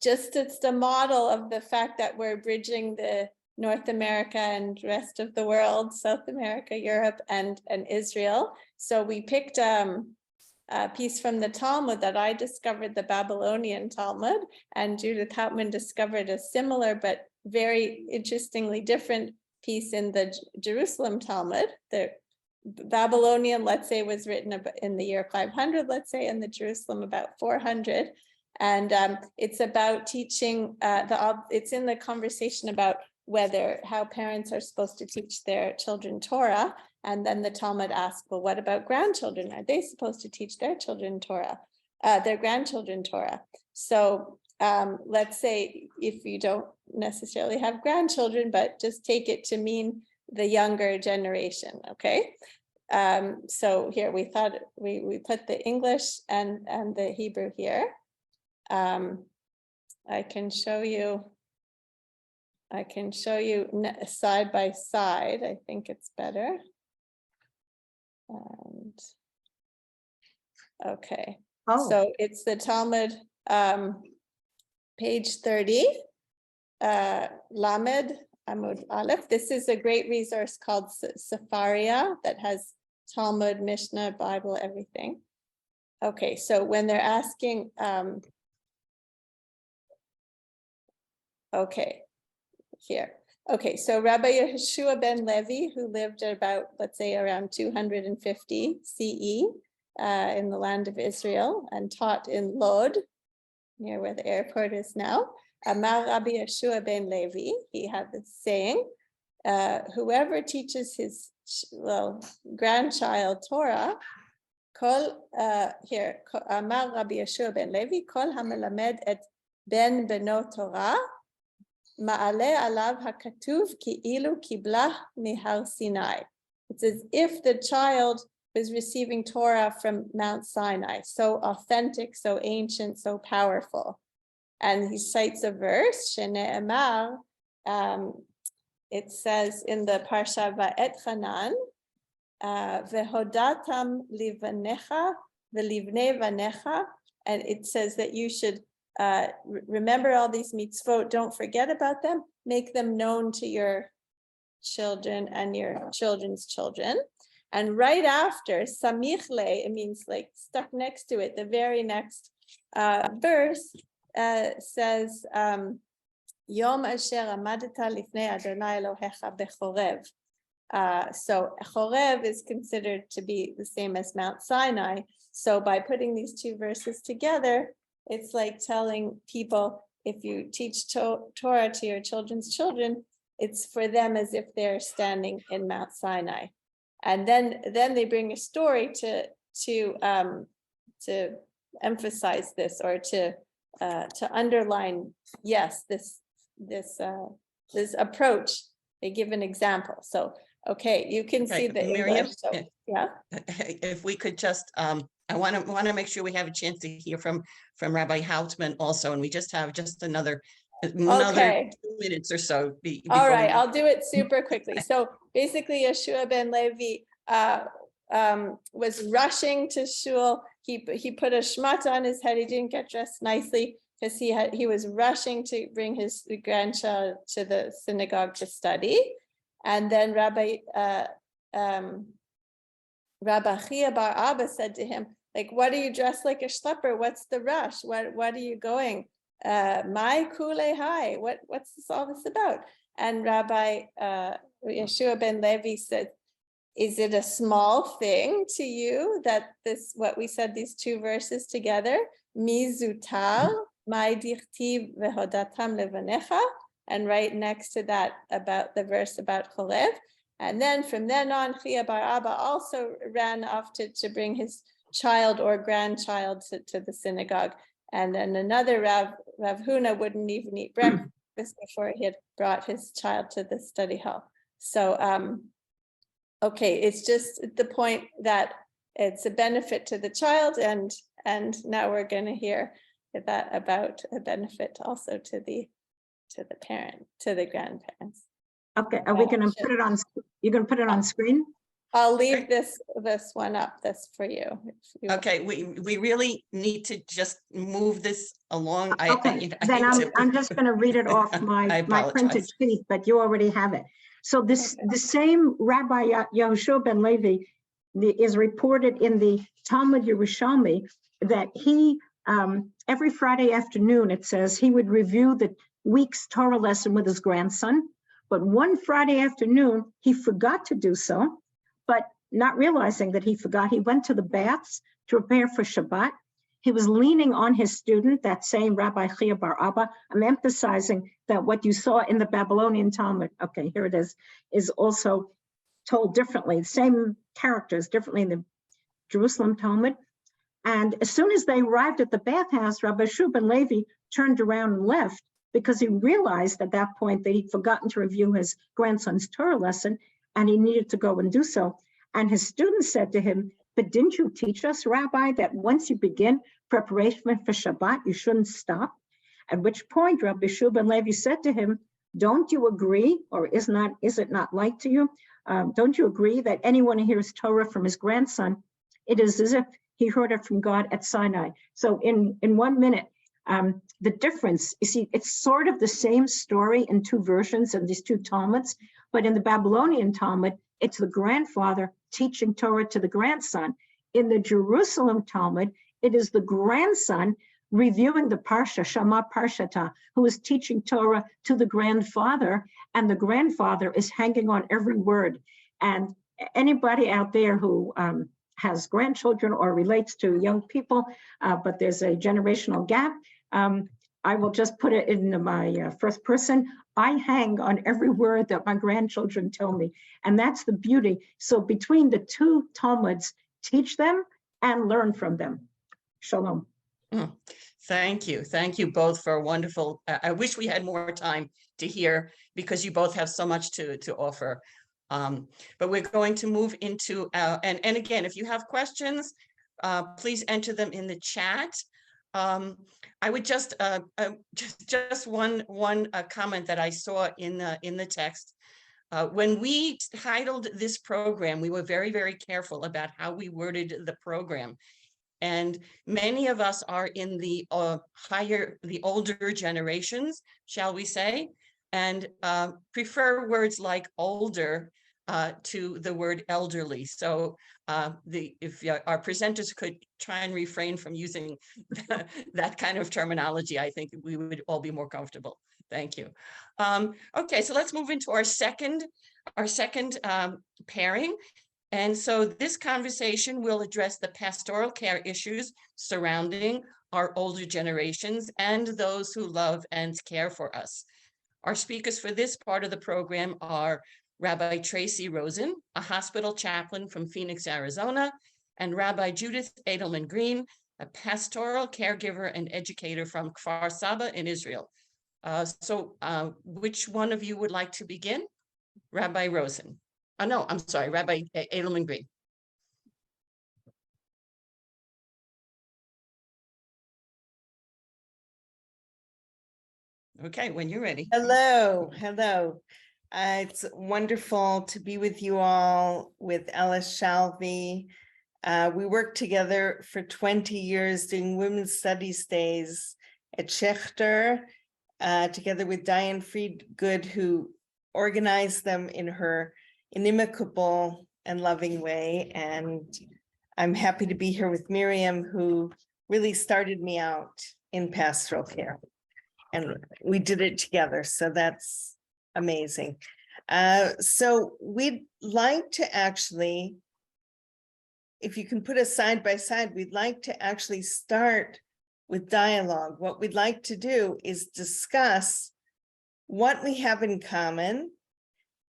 Just it's the model of the fact that we're bridging the North America and rest of the world, South America, Europe, and Israel. So we picked a piece from the Talmud that I discovered, the Babylonian Talmud, and Judith Hauptman discovered a similar but very interestingly different piece in the Jerusalem Talmud. The Babylonian, let's say, was written in the year 500, let's say, and the Jerusalem about 400. And it's about teaching, it's in the conversation about how parents are supposed to teach their children Torah. And then the Talmud asks, well, what about grandchildren? Are they supposed to teach their children Torah, their grandchildren Torah? So let's say if you don't necessarily have grandchildren, but just take it to mean the younger generation, okay? So here we thought we put the English and the Hebrew here. I can show you side by side. I think it's better. And okay, so it's the Talmud, page 30, Lamed Amud Aleph. This is a great resource called Sefaria that has Talmud, Mishnah, Bible, everything. Okay, so when they're asking, okay, here. Okay, so Rabbi Yehoshua ben Levi, who lived about, let's say, around 250 CE in the land of Israel and taught in Lod, near where the airport is now. Amar Rabbi Yehoshua ben Levi, he had this saying, whoever teaches his grandchild Torah, Kol, Amar Rabbi Yehoshua ben Levi, Kol hamelamed et ben beno Torah, Ma'ale alav hakatuv ki'ilu kiblah mihar Sinai. It's as if the child was receiving Torah from Mount Sinai, so authentic, so ancient, so powerful. And he cites a verse, Shene'emar, it says in the Parsha Va'et Chanan, Vehodatam livanecha velivnei vanecha, and it says that you should remember all these mitzvot, don't forget about them, make them known to your children and your children's children. And right after, samichle, it means like stuck next to it, the very next verse says, Yom asher amadeta lifnei Adonai Elohecha bechorev. So Chorev is considered to be the same as Mount Sinai. So by putting these two verses together, it's like telling people, if you teach Torah to your children's children, it's for them as if they're standing in Mount Sinai. And then they bring a story to emphasize this, or to underline, yes, this approach. They give an example. So, okay, you can see the Miriam, English. So, yeah. if we could just, I want to make sure we have a chance to hear from Rabbi Hauptman also, and we just have another Okay. 2 minutes or so. All right, I'll do it super quickly. So basically, Yeshua ben Levi was rushing to shul. He put a shmata on his head. He didn't get dressed nicely because he was rushing to bring his grandchild to the synagogue to study. And then Rabbi Chia bar Abba said to him, like, "What are you dressed like a schlepper? What's the rush? What are you going? My kule hai, what's all this about?" And Rabbi Yeshua ben Levi said, "Is it a small thing to you that what we said, these two verses together, mizutal, my dichtiv vehodatam levanecha," and right next to that about the verse about Chorev. And then from then on, Chia bar Abba also ran off to bring his child or grandchild to the synagogue. And then another Rav Huna wouldn't even eat breakfast before he had brought his child to the study hall. So, okay, it's just the point that it's a benefit to the child, and now we're going to hear that about a benefit also to the parent, to the grandparents. Okay, are we going to put it on? You're going to put it on screen? I'll leave this one up. That's for you. Okay, we really need to just move this along. Okay, then I'm just going to read it off my printed sheet, but you already have it. So the same Rabbi Yehoshua ben Levi is reported in the Talmud Yerushalmi that he every Friday afternoon, it says, he would review the week's Torah lesson with his grandson. But one Friday afternoon, he forgot to do so. But not realizing that he forgot, he went to the baths to prepare for Shabbat. He was leaning on his student, that same Rabbi Chia bar Abba. I'm emphasizing that what you saw in the Babylonian Talmud, okay, here it is also told differently, the same characters differently in the Jerusalem Talmud. And as soon as they arrived at the bathhouse, Rabbi Yehoshua ben Levi turned around and left because he realized at that point that he'd forgotten to review his grandson's Torah lesson, and he needed to go and do so. And his student said to him, "But didn't you teach us, Rabbi, that once you begin preparation for Shabbat, you shouldn't stop?" At which point Rabbi Yehoshua ben Levi said to him, "Don't you agree, or is it not like to you? Don't you agree that anyone who hears Torah from his grandson, it is as if he heard it from God at Sinai?" So in 1 minute, the difference, you see, it's sort of the same story in two versions of these two Talmuds, but in the Babylonian Talmud, it's the grandfather teaching Torah to the grandson. In the Jerusalem Talmud, it is the grandson reviewing the Parsha, Shama Parshata, who is teaching Torah to the grandfather, and the grandfather is hanging on every word. And anybody out there who has grandchildren or relates to young people, but there's a generational gap, I will just put it in my first person. I hang on every word that my grandchildren tell me, and that's the beauty. So between the two Talmuds, teach them and learn from them. Shalom. Thank you both for a wonderful. I wish we had more time to hear, because you both have so much to offer. But we're going to move into and again, if you have questions, please enter them in the chat. I would just one comment that I saw in the text. When we titled this program, we were very, very careful about how we worded the program. And many of us are in the older generations, shall we say, and prefer words like older to the word elderly. So if our presenters could try and refrain from using that kind of terminology, I think we would all be more comfortable. Thank you. Okay, so let's move into our second our second pairing. And so this conversation will address the pastoral care issues surrounding our older generations and those who love and care for us. Our speakers for this part of the program are Rabbi Tracy Rosen, a hospital chaplain from Phoenix, Arizona, and Rabbi Judith Edelman Green, a pastoral caregiver and educator from Kfar Saba in Israel. Which one of you would like to begin? Rabbi Rosen. Oh, no, I'm sorry, Rabbi Edelman Green. Okay, when you're ready. Hello. It's wonderful to be with you all, with Ellis Shalvey. We worked together for 20 years doing women's studies days at Schechter, together with Diane Friedgood, who organized them in her inimicable and loving way. And I'm happy to be here with Miriam, who really started me out in pastoral care. And we did it together, so that's amazing. So we'd like to actually, if you can put us side by side, we'd like to actually start with dialogue. What we'd like to do is discuss what we have in common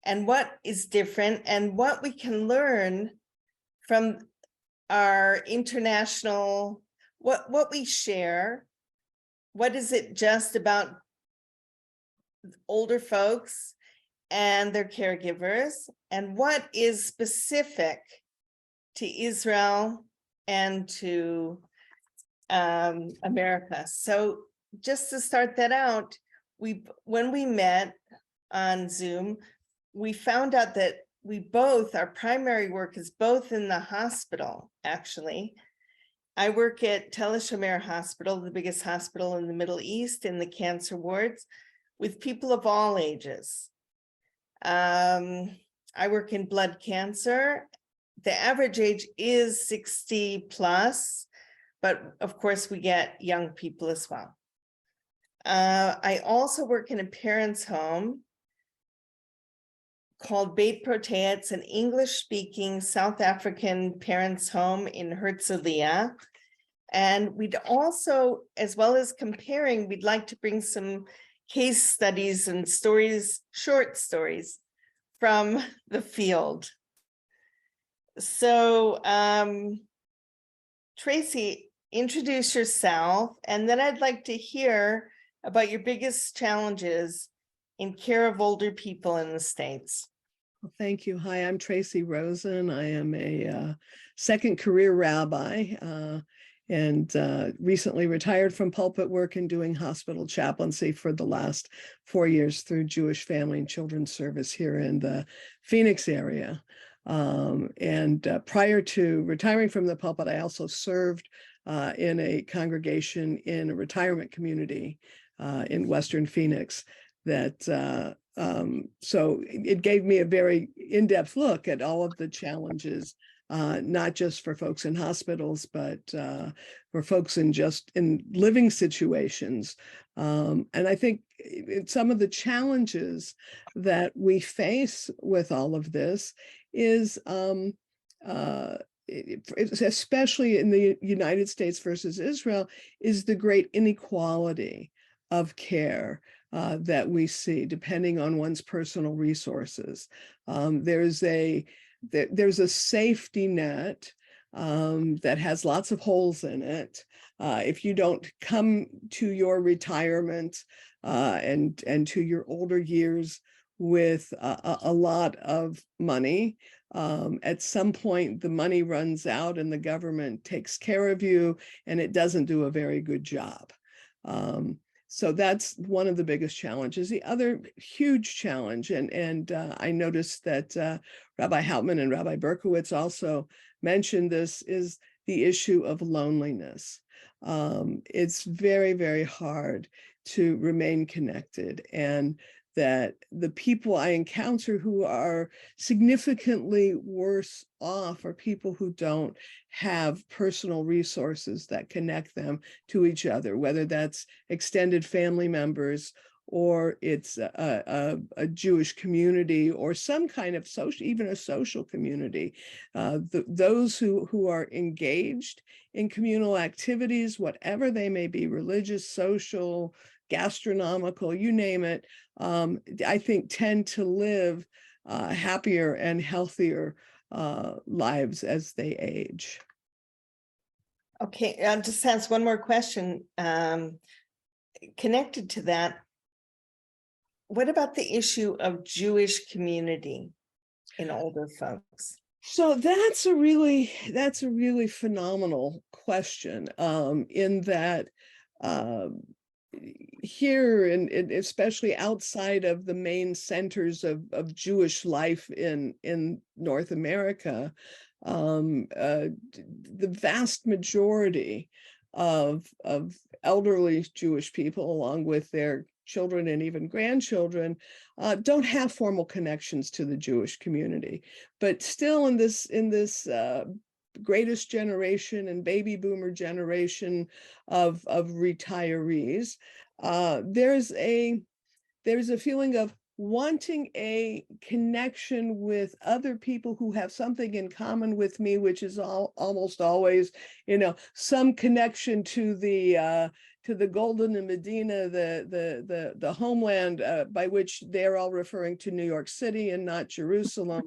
and what is different and what we can learn from our international, what we share. What is it just about older folks and their caregivers, and what is specific to Israel and to America? So just to start that out, when we met on Zoom, we found out that our primary work is both in the hospital, actually. I work at Tel HaShomer Hospital, the biggest hospital in the Middle East, in the cancer wards, with people of all ages. I work in blood cancer. The average age is 60 plus, but of course we get young people as well. I also work in a parents' home called Beit Protea. It's an English-speaking South African parents' home in Herzliya. And we'd also, as well as comparing, we'd like to bring some case studies and stories, short stories from the field. So, Tracy, introduce yourself, and then I'd like to hear about your biggest challenges in care of older people in the States. Well, thank you. Hi, I'm Tracy Rosen. I am a second career rabbi and recently retired from pulpit work and doing hospital chaplaincy for the last 4 years through Jewish Family and Children's Service here in the Phoenix area. Prior to retiring from the pulpit, I also served in a congregation in a retirement community in Western Phoenix that so it gave me a very in-depth look at all of the challenges, not just for folks in hospitals, but for folks in living situations. And I think some of the challenges that we face with all of this is, especially in the United States versus Israel, is the great inequality of care that we see depending on one's personal resources. There's a safety net that has lots of holes in it. If you don't come to your retirement and to your older years with a lot of money, at some point the money runs out and the government takes care of you, and it doesn't do a very good job. So that's one of the biggest challenges. The other huge challenge, and I noticed that Rabbi Hauptman and Rabbi Berkowitz also mentioned this, is the issue of loneliness. It's very, very hard to remain connected, and that the people I encounter who are significantly worse off are people who don't have personal resources that connect them to each other, whether that's extended family members or it's a Jewish community, or some kind of social, even a social community. Those who are engaged in communal activities, whatever they may be, religious, social, gastronomical, you name it, I think tend to live happier and healthier lives as they age. Okay, I'll just ask one more question connected to that. What about the issue of Jewish community in older folks? So that's a really phenomenal question, in that here, and especially outside of the main centers of Jewish life in North America, the vast majority of elderly Jewish people, along with their children and even grandchildren, don't have formal connections to the Jewish community. But still, in this greatest generation and baby boomer generation of retirees, there's a feeling of wanting a connection with other people who have something in common with me, which is almost always, some connection to the Golden Medina, the homeland, by which they're all referring to New York City and not Jerusalem.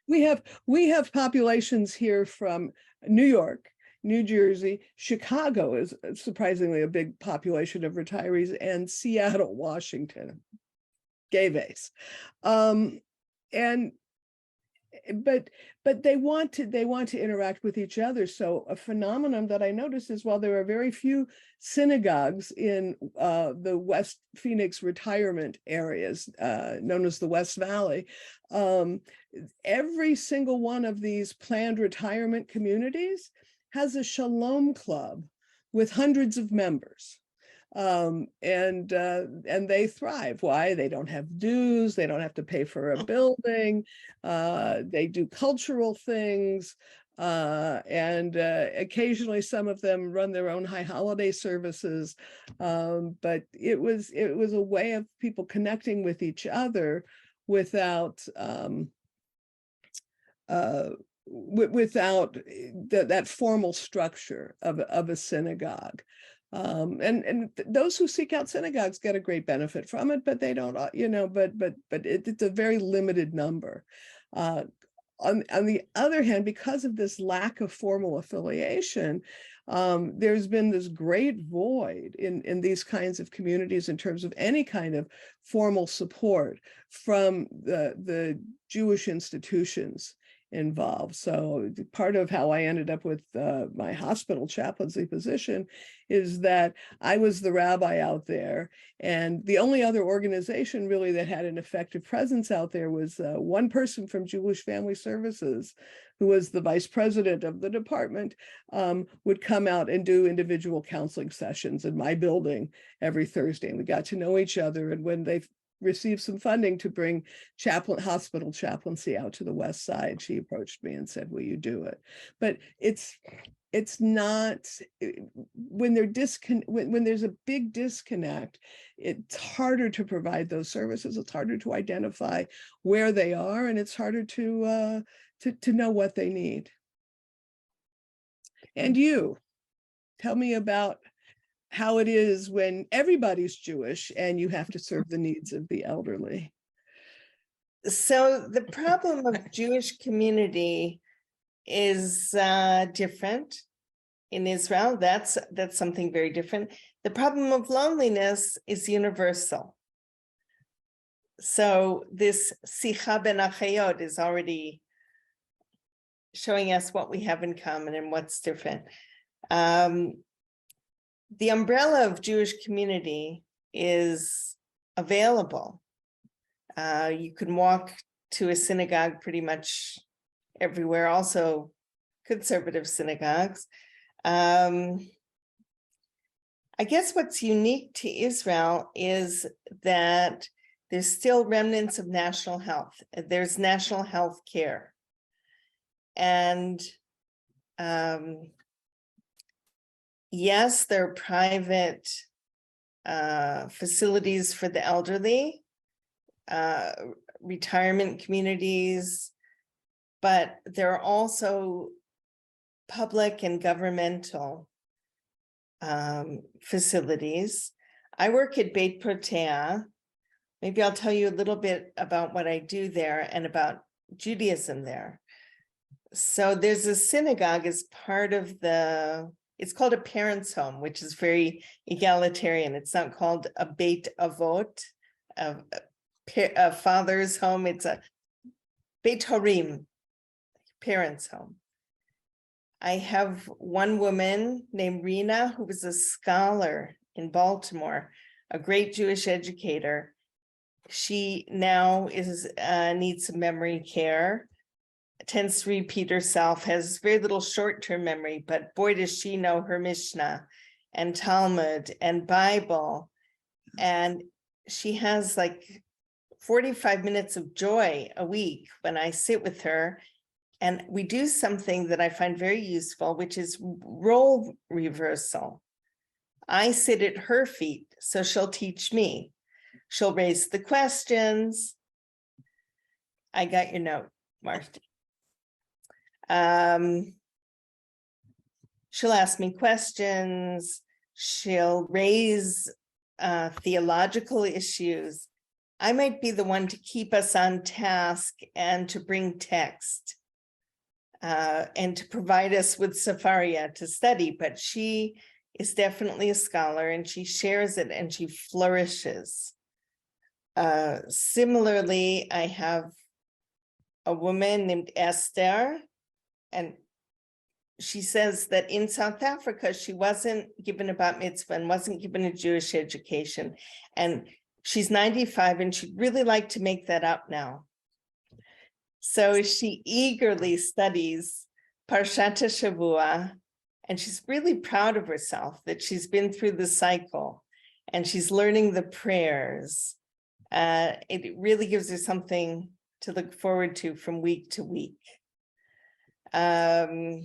We have populations here from New York, New Jersey, Chicago is surprisingly a big population of retirees, and Seattle, Washington, gay base. But they want to interact with each other. So a phenomenon that I noticed is, while there are very few synagogues in the West Phoenix retirement areas, known as the West Valley, every single one of these planned retirement communities has a shalom club with hundreds of members. And they thrive. Why? They don't have dues, they don't have to pay for a building, they do cultural things, and occasionally some of them run their own high holiday services. But it was a way of people connecting with each other without without that formal structure of a synagogue. And those who seek out synagogues get a great benefit from it, but they don't, but it's a very limited number. On the other hand, because of this lack of formal affiliation, there's been this great void in these kinds of communities in terms of any kind of formal support from the Jewish institutions involved. So part of how I ended up with my hospital chaplaincy position is that I was the rabbi out there, and the only other organization really that had an effective presence out there was one person from Jewish Family Services, who was the vice president of the department, would come out and do individual counseling sessions in my building every Thursday, and we got to know each other. And when they received some funding to bring hospital chaplaincy out to the West Side, she approached me and said, will you do it? But it's not, when there's a big disconnect, it's harder to provide those services. It's harder to identify where they are, and it's harder to know what they need. And you, tell me about how it is when everybody's Jewish and you have to serve the needs of the elderly. So the problem of Jewish community is different in Israel. That's something very different. The problem of loneliness is universal. So this Sichot ben Achayot is already showing us what we have in common and what's different. The umbrella of Jewish community is available. You can walk to a synagogue pretty much everywhere, also conservative synagogues. I guess what's unique to Israel is that there's still remnants of national health. There's national health care. And yes, there are private facilities for the elderly, retirement communities, but there are also public and governmental facilities. I work at Beit Protea. Maybe I'll tell you a little bit about what I do there and about Judaism there. So there's a synagogue as part of it's called a parents' home, which is very egalitarian. It's not called a Beit Avot, a father's home. It's a Beit Horim, parents' home. I have one woman named Rena, who was a scholar in Baltimore, a great Jewish educator. She now needs some memory care, tends to repeat herself, has very little short-term memory, but boy, does she know her Mishnah and Talmud and Bible. And she has like 45 minutes of joy a week when I sit with her. And we do something that I find very useful, which is role reversal. I sit at her feet, so she'll teach me. She'll raise the questions. I got your note, Marty. She'll ask me questions. She'll raise theological issues. I might be the one to keep us on task and to bring text and to provide us with Sefaria to study, but she is definitely a scholar and she shares it and she flourishes. Similarly, I have a woman named Esther, and she says that in South Africa, she wasn't given a bat mitzvah and wasn't given a Jewish education. And she's 95 and she'd really like to make that up now. So she eagerly studies Parshat Shavua, and she's really proud of herself that she's been through the cycle and she's learning the prayers. It really gives her something to look forward to from week to week. I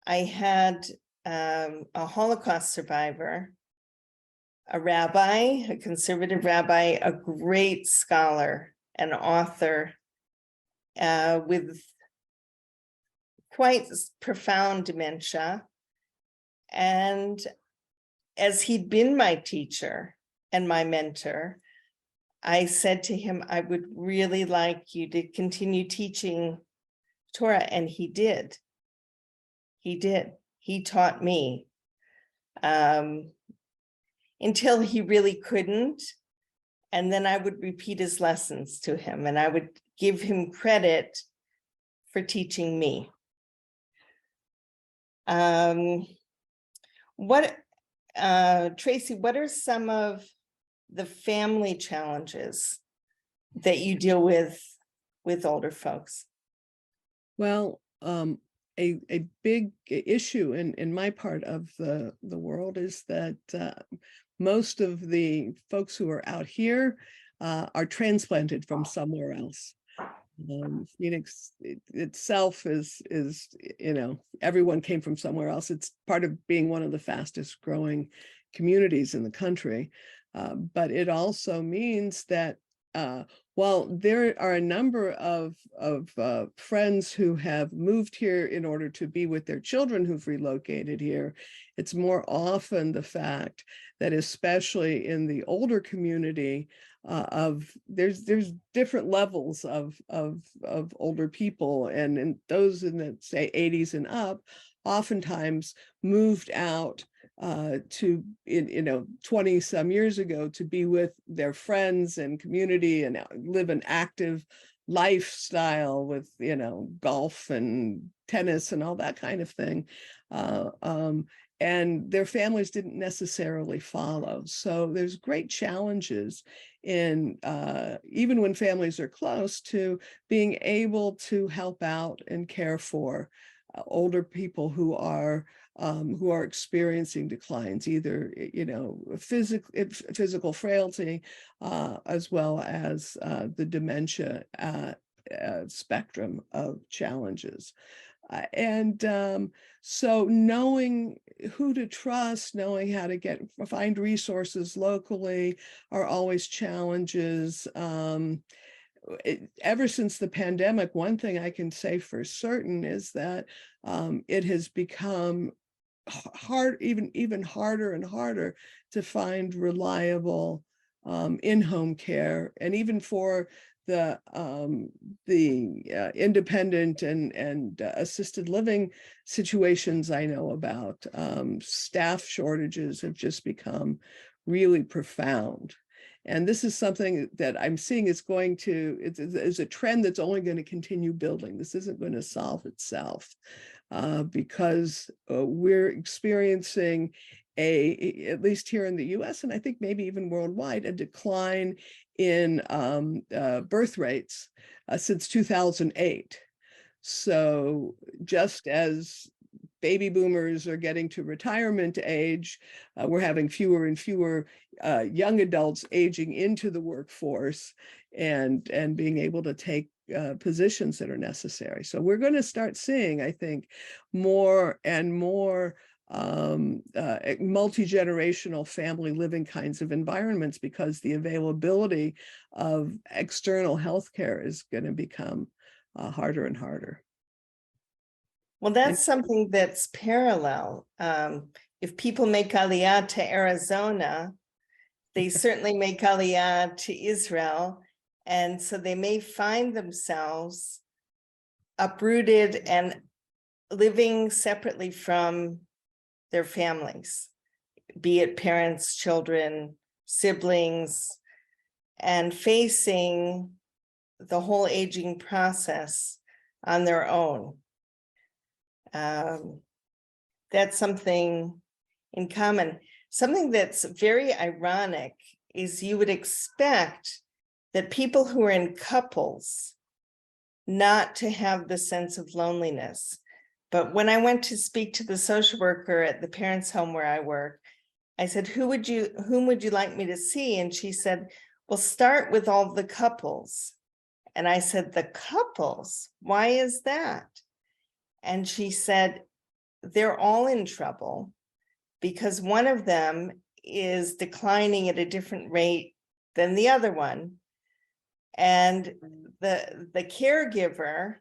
had a Holocaust survivor, a rabbi, a conservative rabbi, a great scholar, an author with quite profound dementia. And as he'd been my teacher and my mentor, I said to him, I would really like you to continue teaching Torah. And he did. He did. He taught me until he really couldn't. And then I would repeat his lessons to him and I would give him credit for teaching me. Tracy, what are some of the family challenges that you deal with older folks? Well, a big issue in my part of the world is that most of the folks who are out here are transplanted from somewhere else. Phoenix itself is, everyone came from somewhere else. It's part of being one of the fastest growing communities in the country. But it also means that while there are a number of friends who have moved here in order to be with their children who've relocated here, it's more often the fact that especially in the older community there's different levels of older people, and those in the say 80s and up oftentimes moved out to 20 some years ago to be with their friends and community and live an active lifestyle with golf and tennis and all that kind of thing, and their families didn't necessarily follow. So there's great challenges in even when families are close to being able to help out and care for older people who are experiencing declines, either physical frailty as well as the dementia spectrum of challenges. So knowing who to trust, knowing how to find resources locally are always challenges. Ever since the pandemic, one thing I can say for certain is that it has become even harder and harder to find reliable in-home care, and even for the independent and assisted living situations I know about. Staff shortages have just become really profound. And this is something that I'm seeing is is a trend that's only going to continue building. This isn't going to solve itself because we're experiencing at least here in the US, and I think maybe even worldwide, a decline in birth rates since 2008. So just as baby boomers are getting to retirement age, we're having fewer and fewer young adults aging into the workforce and being able to take positions that are necessary. So we're going to start seeing, I think, more and more multi-generational family living kinds of environments, because the availability of external healthcare is going to become harder and harder. Well, that's something that's parallel. If people make Aliyah to Arizona, they certainly make Aliyah to Israel. And so they may find themselves uprooted and living separately from their families, be it parents, children, siblings, and facing the whole aging process on their own. That's something in common. Something that's very ironic is you would expect that people who are in couples not to have the sense of loneliness. But when I went to speak to the social worker at the parents' home where I work, I said, whom would you like me to see? And she said, well, start with all the couples. And I said, the couples? Why is that? And she said, they're all in trouble because one of them is declining at a different rate than the other one. And the caregiver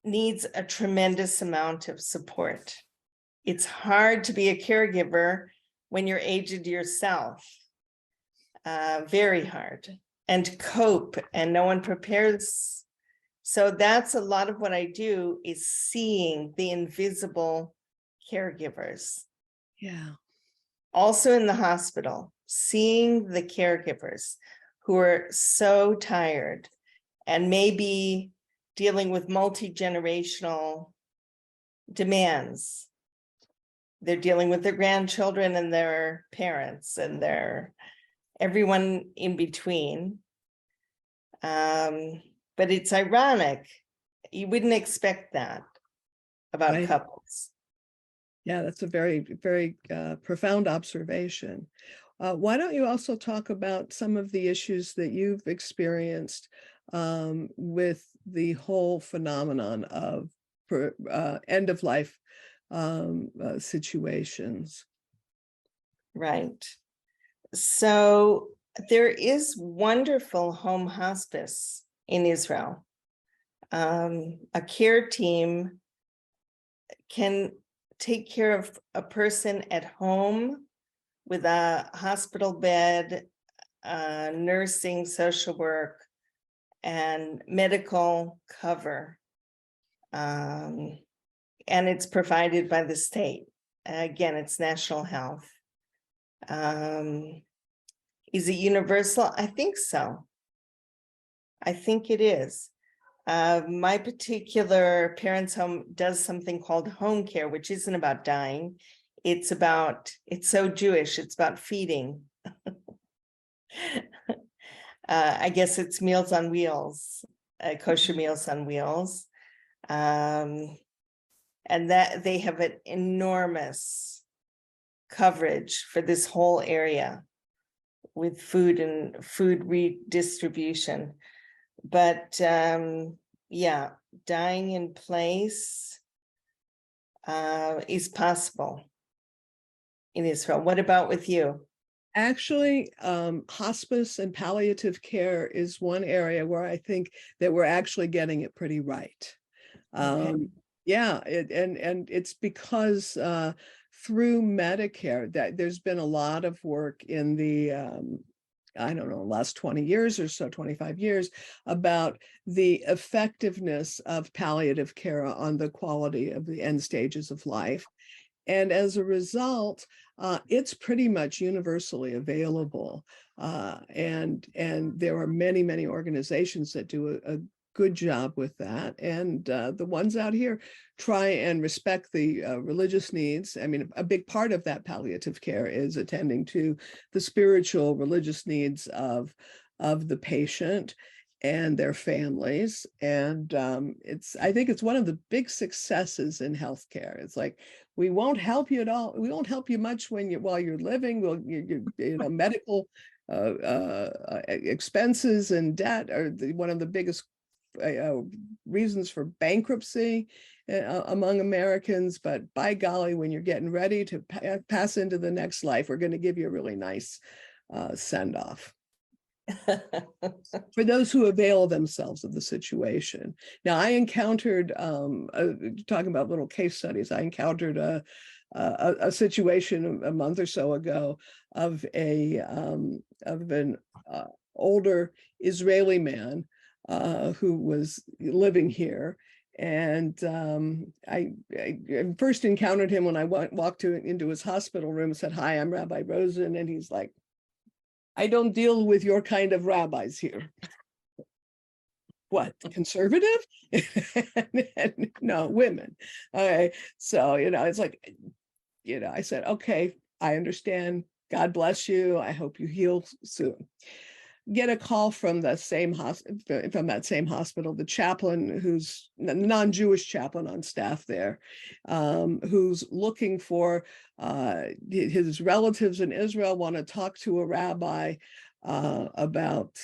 needs a tremendous amount of support. It's hard to be a caregiver when you're aged yourself, very hard, and to cope, and no one prepares. So that's a lot of what I do, is seeing the invisible caregivers. Yeah. Also in the hospital, seeing the caregivers who are so tired and maybe dealing with multi-generational demands. They're dealing with their grandchildren and their parents and everyone in between. But it's ironic. You wouldn't expect that about Right. couples. Yeah, that's a very, very profound observation. Why don't you also talk about some of the issues that you've experienced with the whole phenomenon of end-of-life situations? Right. So there is wonderful home hospice in Israel. A care team can take care of a person at home with a hospital bed, nursing, social work, and medical cover. And it's provided by the state. Again, it's national health. Is it universal? I think so. I think it is. My particular parents' home does something called home care, which isn't about dying. It's so Jewish, it's about feeding. I guess it's Meals on Wheels, kosher Meals on Wheels. And that they have an enormous coverage for this whole area with food and food redistribution. But yeah, dying in place is possible in Israel. What about with you? Actually, hospice and palliative care is one area where I think that we're actually getting it pretty right. Yeah, and it's because through Medicare that there's been a lot of work in the I don't know, last 20 years or so, 25 years, about the effectiveness of palliative care on the quality of the end stages of life. And as a result, it's pretty much universally available. And there are many, many organizations that do a good job with that. And the ones out here try and respect the religious needs. I mean, a big part of that palliative care is attending to the spiritual, religious needs of the patient and their families. And I think it's one of the big successes in healthcare. It's like, we won't help you at all. We won't help you much while you're living. Medical expenses and debt are one of the biggest reasons for bankruptcy among Americans. But by golly, when you're getting ready to pass into the next life, we're going to give you a really nice send off. For those who avail themselves of the situation. Now, I encountered, talking about little case studies, I encountered a situation a month or so ago of an older Israeli man who was living here. And I first encountered him when I walked into his hospital room and said, "Hi, I'm Rabbi Rosen." And he's like, "I don't deal with your kind of rabbis here." What, conservative? And no, women. So, it's like, I said, okay, I understand. God bless you. I hope you heal soon. Get a call from the same from that same hospital, the chaplain, who's a non-Jewish chaplain on staff there, who's looking for his relatives in Israel want to talk to a rabbi about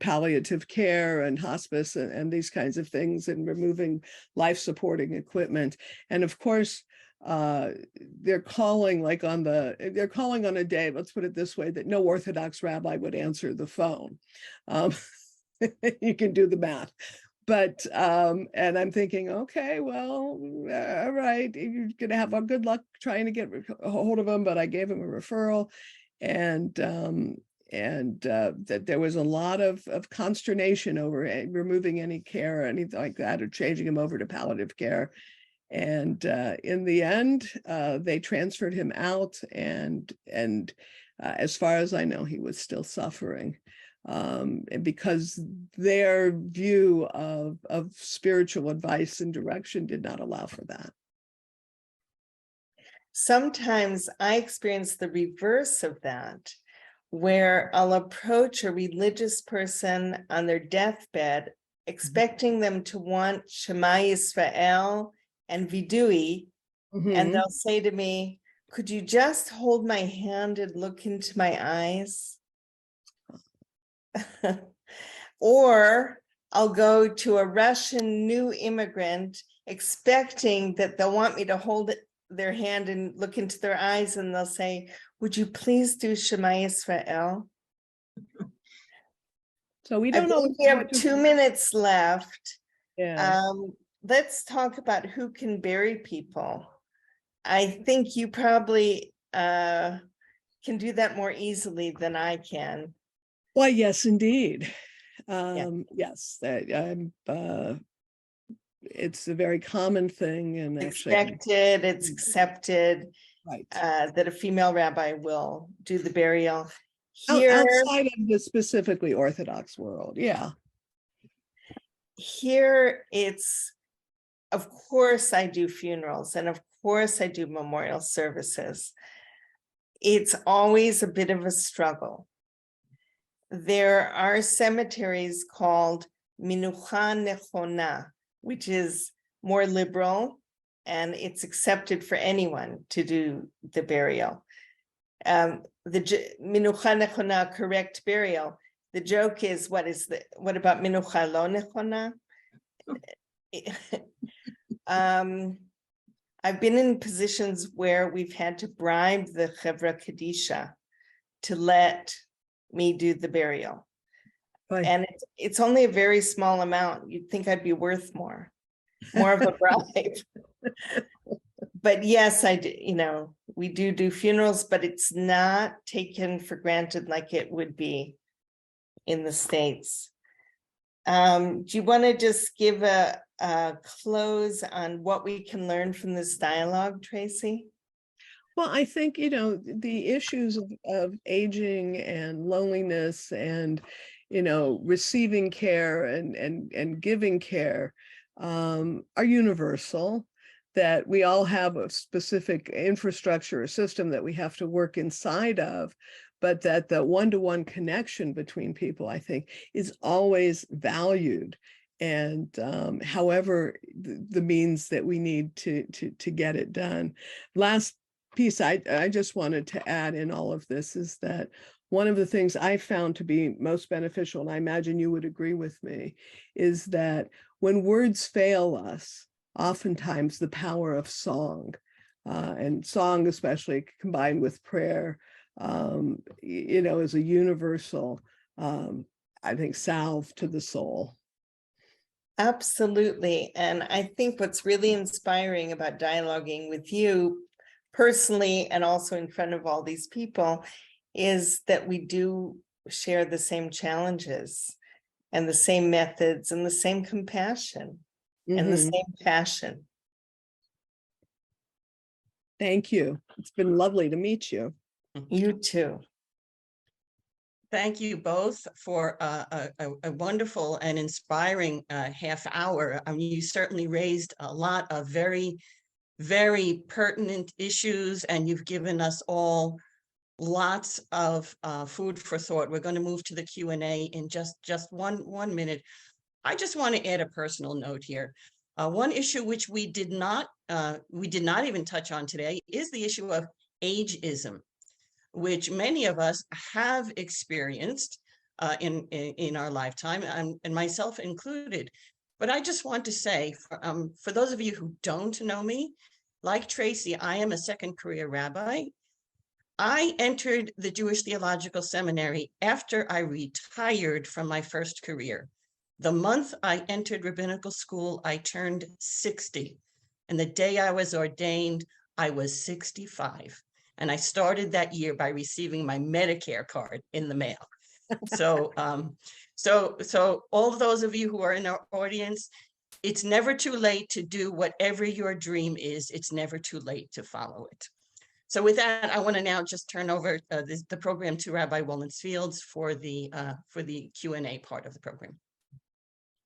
palliative care and hospice and these kinds of things, and removing life-supporting equipment. And of course, they're calling on a day, let's put it this way, that no Orthodox rabbi would answer the phone. You can do the math. But, and I'm thinking, okay, well, all right, you're going to have a good luck trying to get a hold of him, but I gave him a referral. And that there was a lot of consternation over removing any care or anything like that, or changing him over to palliative care. And in the end, they transferred him out, and as far as I know, he was still suffering, because their view of spiritual advice and direction did not allow for that. Sometimes I experience the reverse of that, where I'll approach a religious person on their deathbed, expecting them to want Shema Yisrael and Vidui, and they'll say to me, "Could you just hold my hand and look into my eyes?" Or I'll go to a Russian new immigrant expecting that they'll want me to hold their hand and look into their eyes, and they'll say, "Would you please do Shema Yisrael?" So we don't know. We have 2 minutes left. Yeah. Let's talk about who can bury people. I think you probably can do that more easily than I can. Why, yes, indeed. Yeah. Yes, it's a very common thing, and Expected, it's accepted, right, that a female rabbi will do the burial. Here, outside of the specifically Orthodox world, yeah. Here it's, of course I do funerals, and of course I do memorial services. It's always a bit of a struggle. There are cemeteries called Minucha Nechona, which is more liberal, and it's accepted for anyone to do the burial. The Minucha Nechona, correct burial, the joke is, what about Minucha Lo Nechona? I've been in positions where we've had to bribe the Chevra Kadisha to let me do the burial. Right. And it's only a very small amount. You'd think I'd be worth more of a bribe. But yes, I do, we do funerals, but it's not taken for granted like it would be in the States. Do you want to just give a close on what we can learn from this dialogue, Tracy? Well, I think, the issues of aging and loneliness and, receiving care and giving care are universal, that we all have a specific infrastructure or system that we have to work inside of, but that the one-to-one connection between people, I think, is always valued. And however, the means that we need to get it done. Last piece I just wanted to add in all of this is that one of the things I found to be most beneficial, and I imagine you would agree with me, is that when words fail us, oftentimes the power of song, and song especially combined with prayer, is a universal, I think, salve to the soul. Absolutely. And I think what's really inspiring about dialoguing with you personally and also in front of all these people is that we do share the same challenges and the same methods and the same compassion and the same passion. Thank you. It's been lovely to meet you. You too. Thank you both for a wonderful and inspiring half hour. I mean, you certainly raised a lot of very, very pertinent issues, and you've given us all lots of food for thought. We're going to move to the Q&A in just one minute. I just want to add a personal note here. One issue which we did not even touch on today is the issue of ageism, which many of us have experienced in our lifetime, and myself included. But I just want to say, for those of you who don't know me, like Tracy, I am a second career rabbi. I entered the Jewish Theological Seminary after I retired from my first career. The month I entered rabbinical school, I turned 60. And the day I was ordained, I was 65. And I started that year by receiving my Medicare card in the mail. So, so all of those of you who are in our audience, it's never too late to do whatever your dream is. It's never too late to follow it. So with that, I want to now just turn over the program to Rabbi Wollens-Fields for the Q&A part of the program.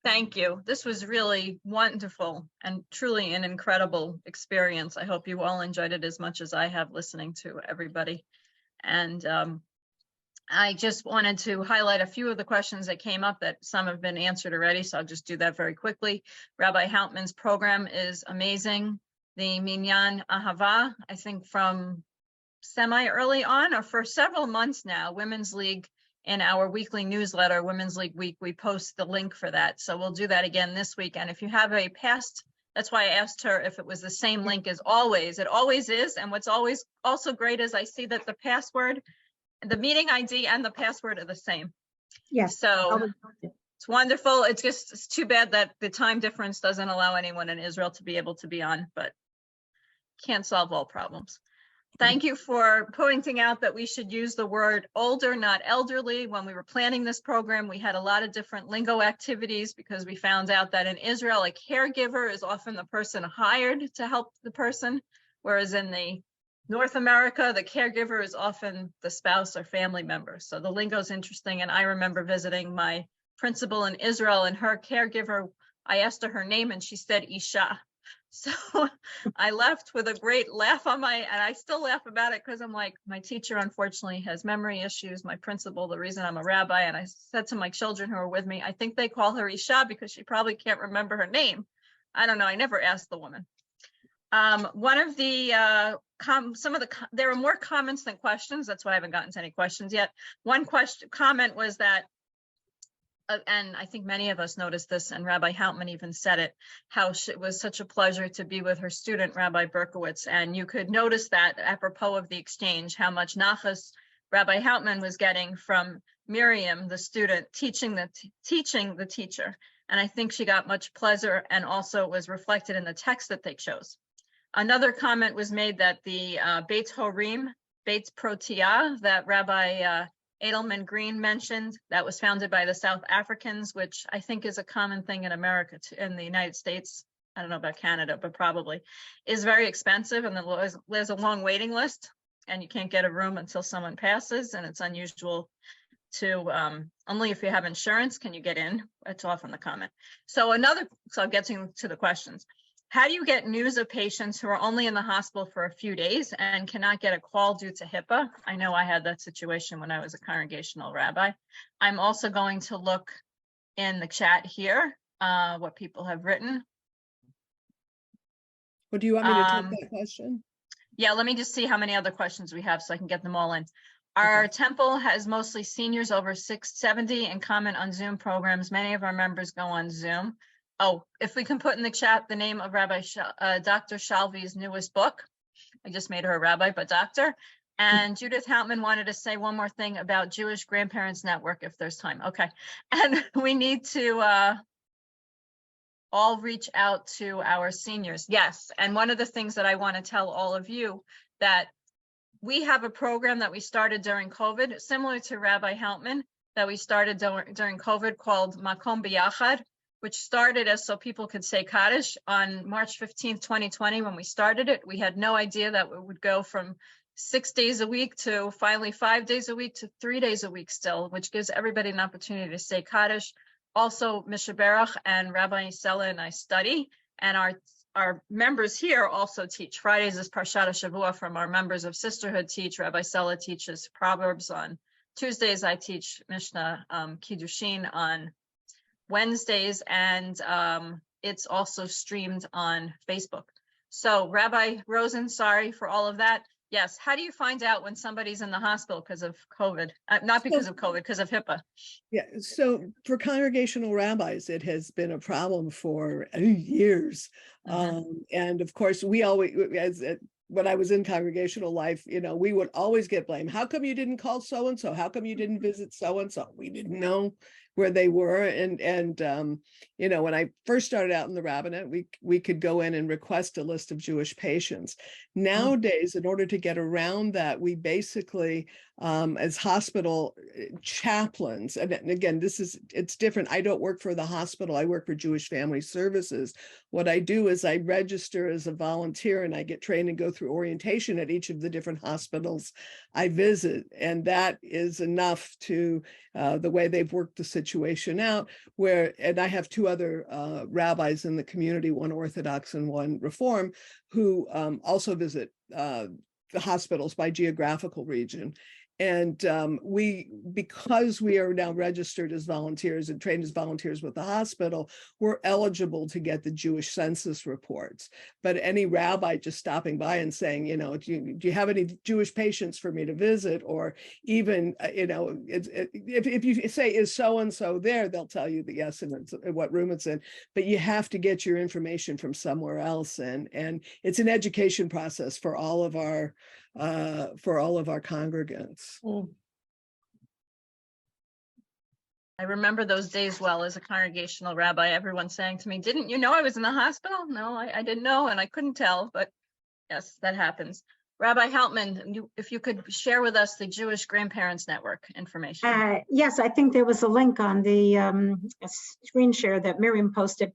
Thank you. This was really wonderful and truly an incredible experience. I hope you all enjoyed it as much as I have listening to everybody. And I just wanted to highlight a few of the questions that came up that some have been answered already, so I'll just do that very quickly. Rabbi Hauptman's program is amazing. The Minyan Ahava, I think from semi-early on or for several months now, Women's League in our weekly newsletter, Women's League Week, we post the link for that. So we'll do that again this week. And if you have a past, that's why I asked her if it was the same link as always. It always is. And what's always also great is I see that the password, the meeting ID and the password are the same. Yes. So it's wonderful. It's too bad that the time difference doesn't allow anyone in Israel to be able to be on, but can't solve all problems. Thank you for pointing out that we should use the word older, not elderly. When we were planning this program, we had a lot of different lingo activities because we found out that in Israel, a caregiver is often the person hired to help the person, whereas in the North America, the caregiver is often the spouse or family member. So the lingo is interesting. And I remember visiting my principal in Israel and her caregiver, I asked her name and she said Isha. So I left with a great laugh on and I still laugh about it because I'm like, my teacher unfortunately has memory issues, my principal, the reason I'm a rabbi. And I said to my children who are with me, I think they call her Isha because she probably can't remember her name. I don't know. I never asked the woman. One of the, there are more comments than questions. That's why I haven't gotten to any questions yet. One comment was that and I think many of us noticed this, and Rabbi Hauptman even said it, how it was such a pleasure to be with her student, Rabbi Berkowitz. And you could notice that apropos of the exchange, how much nachas Rabbi Hauptman was getting from Miriam, the student, teaching the teacher. And I think she got much pleasure, and also it was reflected in the text that they chose. Another comment was made that the Beit Horim, Beit Protea, that Rabbi Edelman Green mentioned, that was founded by the South Africans, which I think is a common thing in America, in the United States. I don't know about Canada, but probably is very expensive, and there's a long waiting list, and you can't get a room until someone passes, and it's unusual to only if you have insurance can you get in. That's often the comment. So I'll get to the questions. How do you get news of patients who are only in the hospital for a few days and cannot get a call due to HIPAA? I know I had that situation when I was a congregational rabbi. I'm also going to look in the chat here, what people have written. Well, do you want me to take that question? Yeah, let me just see how many other questions we have so I can get them all in. Our temple has mostly seniors over 670 and comment on Zoom programs. Many of our members go on Zoom. Oh, if we can put in the chat the name of Dr. Shalvi's newest book. I just made her a rabbi, but doctor. And Judith Hauptman wanted to say one more thing about Jewish Grandparents Network, if there's time. Okay. And we need to all reach out to our seniors. Yes. And one of the things that I want to tell all of you, that we have a program that we started during COVID, similar to Rabbi Hauptman, that we started during COVID called Makom B'Yachad, which started as so people could say Kaddish on March 15th, 2020. When we started it, we had no idea that it would go from 6 days a week to finally 5 days a week to 3 days a week still, which gives everybody an opportunity to say Kaddish. Also, Mishaberach and Rabbi Sela and I study, and our members here also teach. Fridays is Parshat Shavua from our members of Sisterhood teach. Rabbi Sela teaches Proverbs on Tuesdays. I teach Mishnah Kiddushin on Wednesdays, and it's also streamed on Facebook. So Rabbi Rosen, sorry for all of that. Yes, how do you find out when somebody's in the hospital because of COVID? Not because of COVID, because of HIPAA. Yeah, so for congregational rabbis, it has been a problem for years. And of course, we always, when I was in congregational life, we would always get blamed. How come you didn't call so-and-so? How come you didn't visit so-and-so? We didn't know where they were. And when I first started out in the rabbinate, we could go in and request a list of Jewish patients. Nowadays, in order to get around that, we basically, as hospital chaplains, and again, it's different. I don't work for the hospital. I work for Jewish Family Services. What I do is I register as a volunteer, and I get trained and go through orientation at each of the different hospitals I visit. And that is enough to the way they've worked the situation out, and I have two other rabbis in the community, one Orthodox and one Reform, who also visit the hospitals by geographical region. And because we are now registered as volunteers and trained as volunteers with the hospital, we're eligible to get the Jewish census reports. But any rabbi just stopping by and saying, do you have any Jewish patients for me to visit? Or even, if you say, is so-and-so there, they'll tell you that yes, and what room it's in. But you have to get your information from somewhere else. And it's an education process for all of our congregants. I remember those days well as a congregational rabbi, everyone saying to me, didn't you know I was in the hospital? No, I didn't know, and I couldn't tell, but yes, that happens. Rabbi Hauptman, if you could share with us the Jewish Grandparents Network information. Yes, I think there was a link on the screen share that Miriam posted.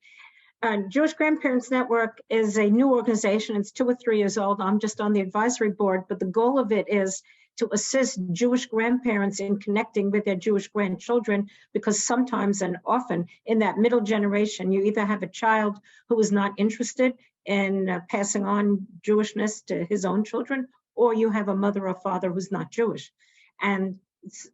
Jewish Grandparents Network is a new organization. It's 2 or 3 years old. I'm just on the advisory board, but the goal of it is to assist Jewish grandparents in connecting with their Jewish grandchildren, because sometimes and often in that middle generation, you either have a child who is not interested in passing on Jewishness to his own children, or you have a mother or father who's not Jewish.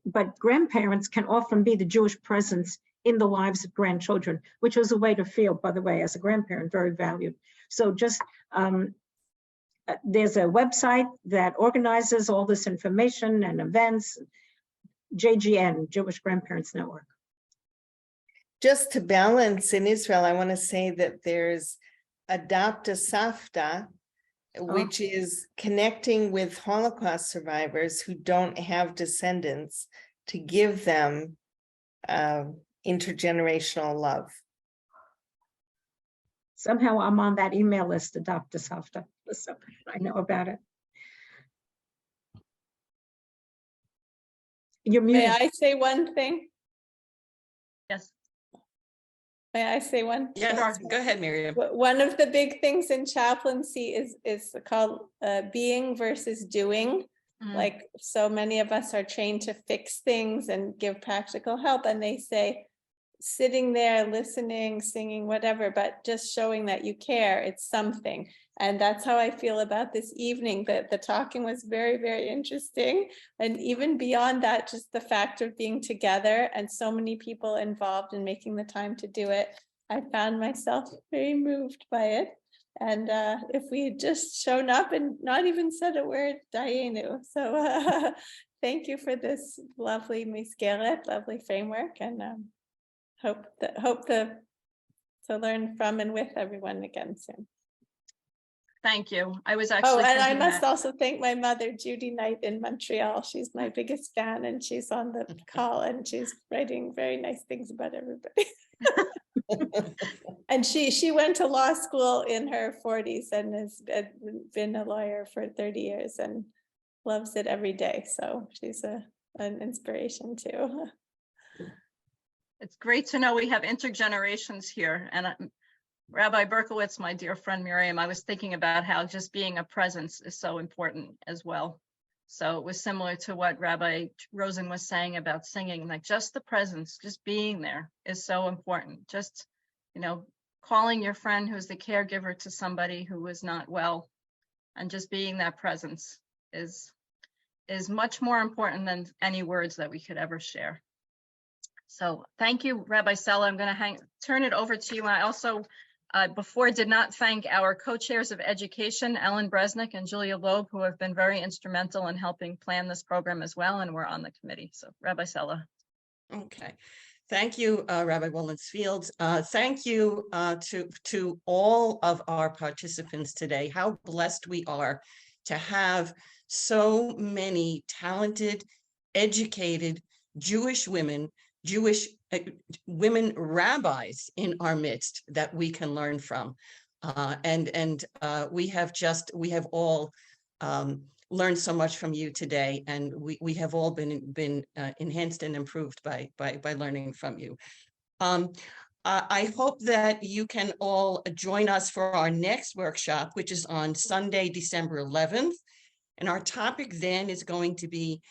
But grandparents can often be the Jewish presence in the lives of grandchildren, which is a way to feel, by the way, as a grandparent, very valued. So just, there's a website that organizes all this information and events, JGN, Jewish Grandparents Network. just to balance in Israel, I want to say that there's Adopt a Savta, which is connecting with Holocaust survivors who don't have descendants to give them intergenerational love. Somehow I'm on that email list, Adopt a Savta, so I know about it. You're May muted. I say one thing? Yes. May I say one? Yes, go ahead, Miriam. One of the big things in chaplaincy is called being versus doing. Like so many of us are trained to fix things and give practical help, and they say sitting there listening, singing, whatever, but just showing that you care, it's something. And that's how I feel about this evening. The talking was very, very interesting. And even beyond that, just the fact of being together and so many people involved in making the time to do it, I found myself very moved by it. And if we had just shown up and not even said a word, Dayenu. So thank you for this lovely miskeret, lovely framework, and hope to learn from and with everyone again soon. Thank you. I was actually. Oh, and I thinking must that. also thank my mother, Judy Knight in Montreal. She's my biggest fan, and she's on the call, and she's writing very nice things about everybody. And she went to law school in her 40s and has been a lawyer for 30 years and loves it every day. So she's an inspiration too. It's great to know we have intergenerations here. And Rabbi Berkowitz, my dear friend Miriam, I was thinking about how just being a presence is so important as well. So it was similar to what Rabbi Rosen was saying about singing, like just the presence, just being there is so important. Just, you know, calling your friend who's the caregiver to somebody who is not well, and just being that presence is much more important than any words that we could ever share. So thank you, Rabbi Sella. I'm going to turn it over to you. And I also, before, did not thank our co-chairs of education, Ellen Bresnick and Julia Loeb, who have been very instrumental in helping plan this program as well, and we're on the committee. So Rabbi Sella. Okay. Thank you, Rabbi Wollensfield. Thank you to all of our participants today. How blessed we are to have so many talented, educated Jewish women rabbis in our midst that we can learn from. We have all learned so much from you today, and we have all been enhanced and improved by learning from you. I hope that you can all join us for our next workshop, which is on Sunday, December 11th. And our topic then is going to be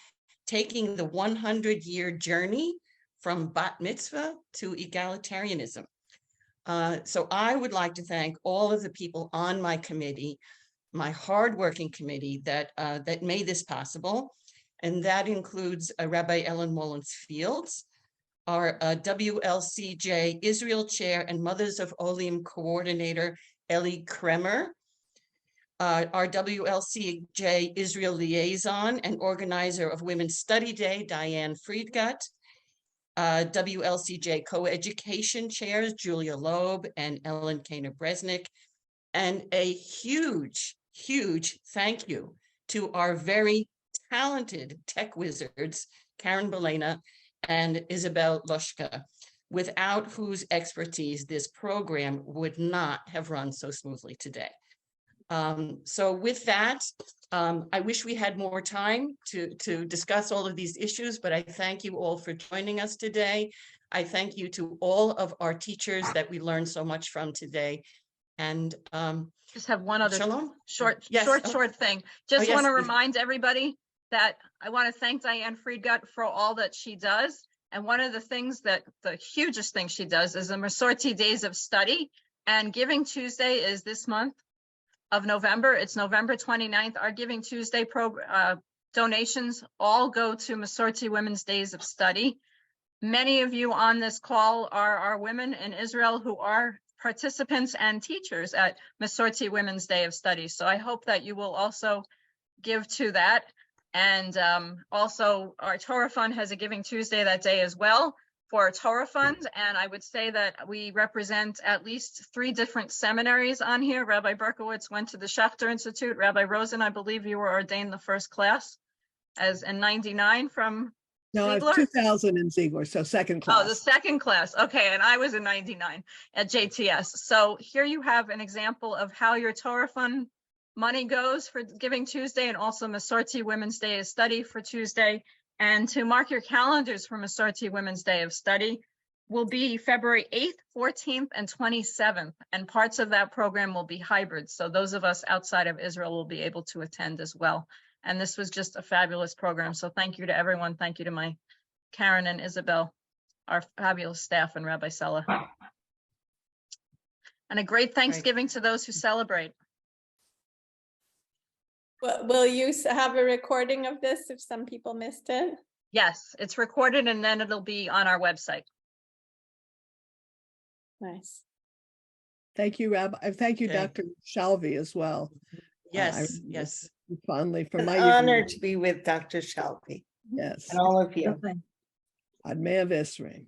taking the 100-year journey from bat mitzvah to egalitarianism. So I would like to thank all of the people on my committee, my hardworking committee that made this possible. And that includes Rabbi Ellen Wollensfield, our WLCJ Israel Chair and Mothers of Olim Coordinator, Ellie Kremer, our WLCJ Israel Liaison and Organizer of Women's Study Day, Diane Friedgut, WLCJ Co-Education Chairs, Julia Loeb and Ellen Kaner-Bresnick, and a huge thank you to our very talented tech wizards, Karen Belena and Isabel Loshka, without whose expertise this program would not have run so smoothly today. So with that, I wish we had more time to discuss all of these issues, but I thank you all for joining us today. I thank you to all of our teachers that we learned so much from today. And just have one other short thing. Just yes, want to please. remind everybody that I want to thank Diane Friedgut for all that she does. And one of the things the hugest thing she does is the Masorti Days of Study. And Giving Tuesday is this month of November. It's November 29th. Our Giving Tuesday donations all go to Masorti Women's Days of Study. Many of you on this call are women in Israel who are participants and teachers at Masorti Women's Day of Study. So I hope that you will also give to that. And also our Torah Fund has a Giving Tuesday that day as well. for Torah Fund. And I would say that we represent at least 3 different seminaries on here. Rabbi Berkowitz went to the Schechter Institute. Rabbi Rosen, I believe you were ordained the first class as in 99 from No, Ziegler? 2000 in Ziegler, so second Oh, the class. second class. Okay, and I was in 99 at JTS. So here you have an example of how your Torah Fund money goes for Giving Tuesday, and also Masorti Women's Day of Study for Tuesday. And to mark your calendars for Masorti Women's Day of Study will be February 8th, 14th, and 27th. And parts of that program will be hybrid. So those of us outside of Israel will be able to attend as well. And this was just a fabulous program. So thank you to everyone. Thank you to my Karen and Isabel, our fabulous staff, and Rabbi Sella. And a great Thanksgiving to those who celebrate. Will you have a recording of this if some people missed it? Yes, it's recorded and then it'll be on our website. Nice. Thank you, Rabbi. Thank you, Okay. Dr. Shalvi, as well. Yes, remember yes. Fondly from An my honor youth. to be with Dr. Shelby Yes, and all of you. Okay. Ad Mea V'Israel.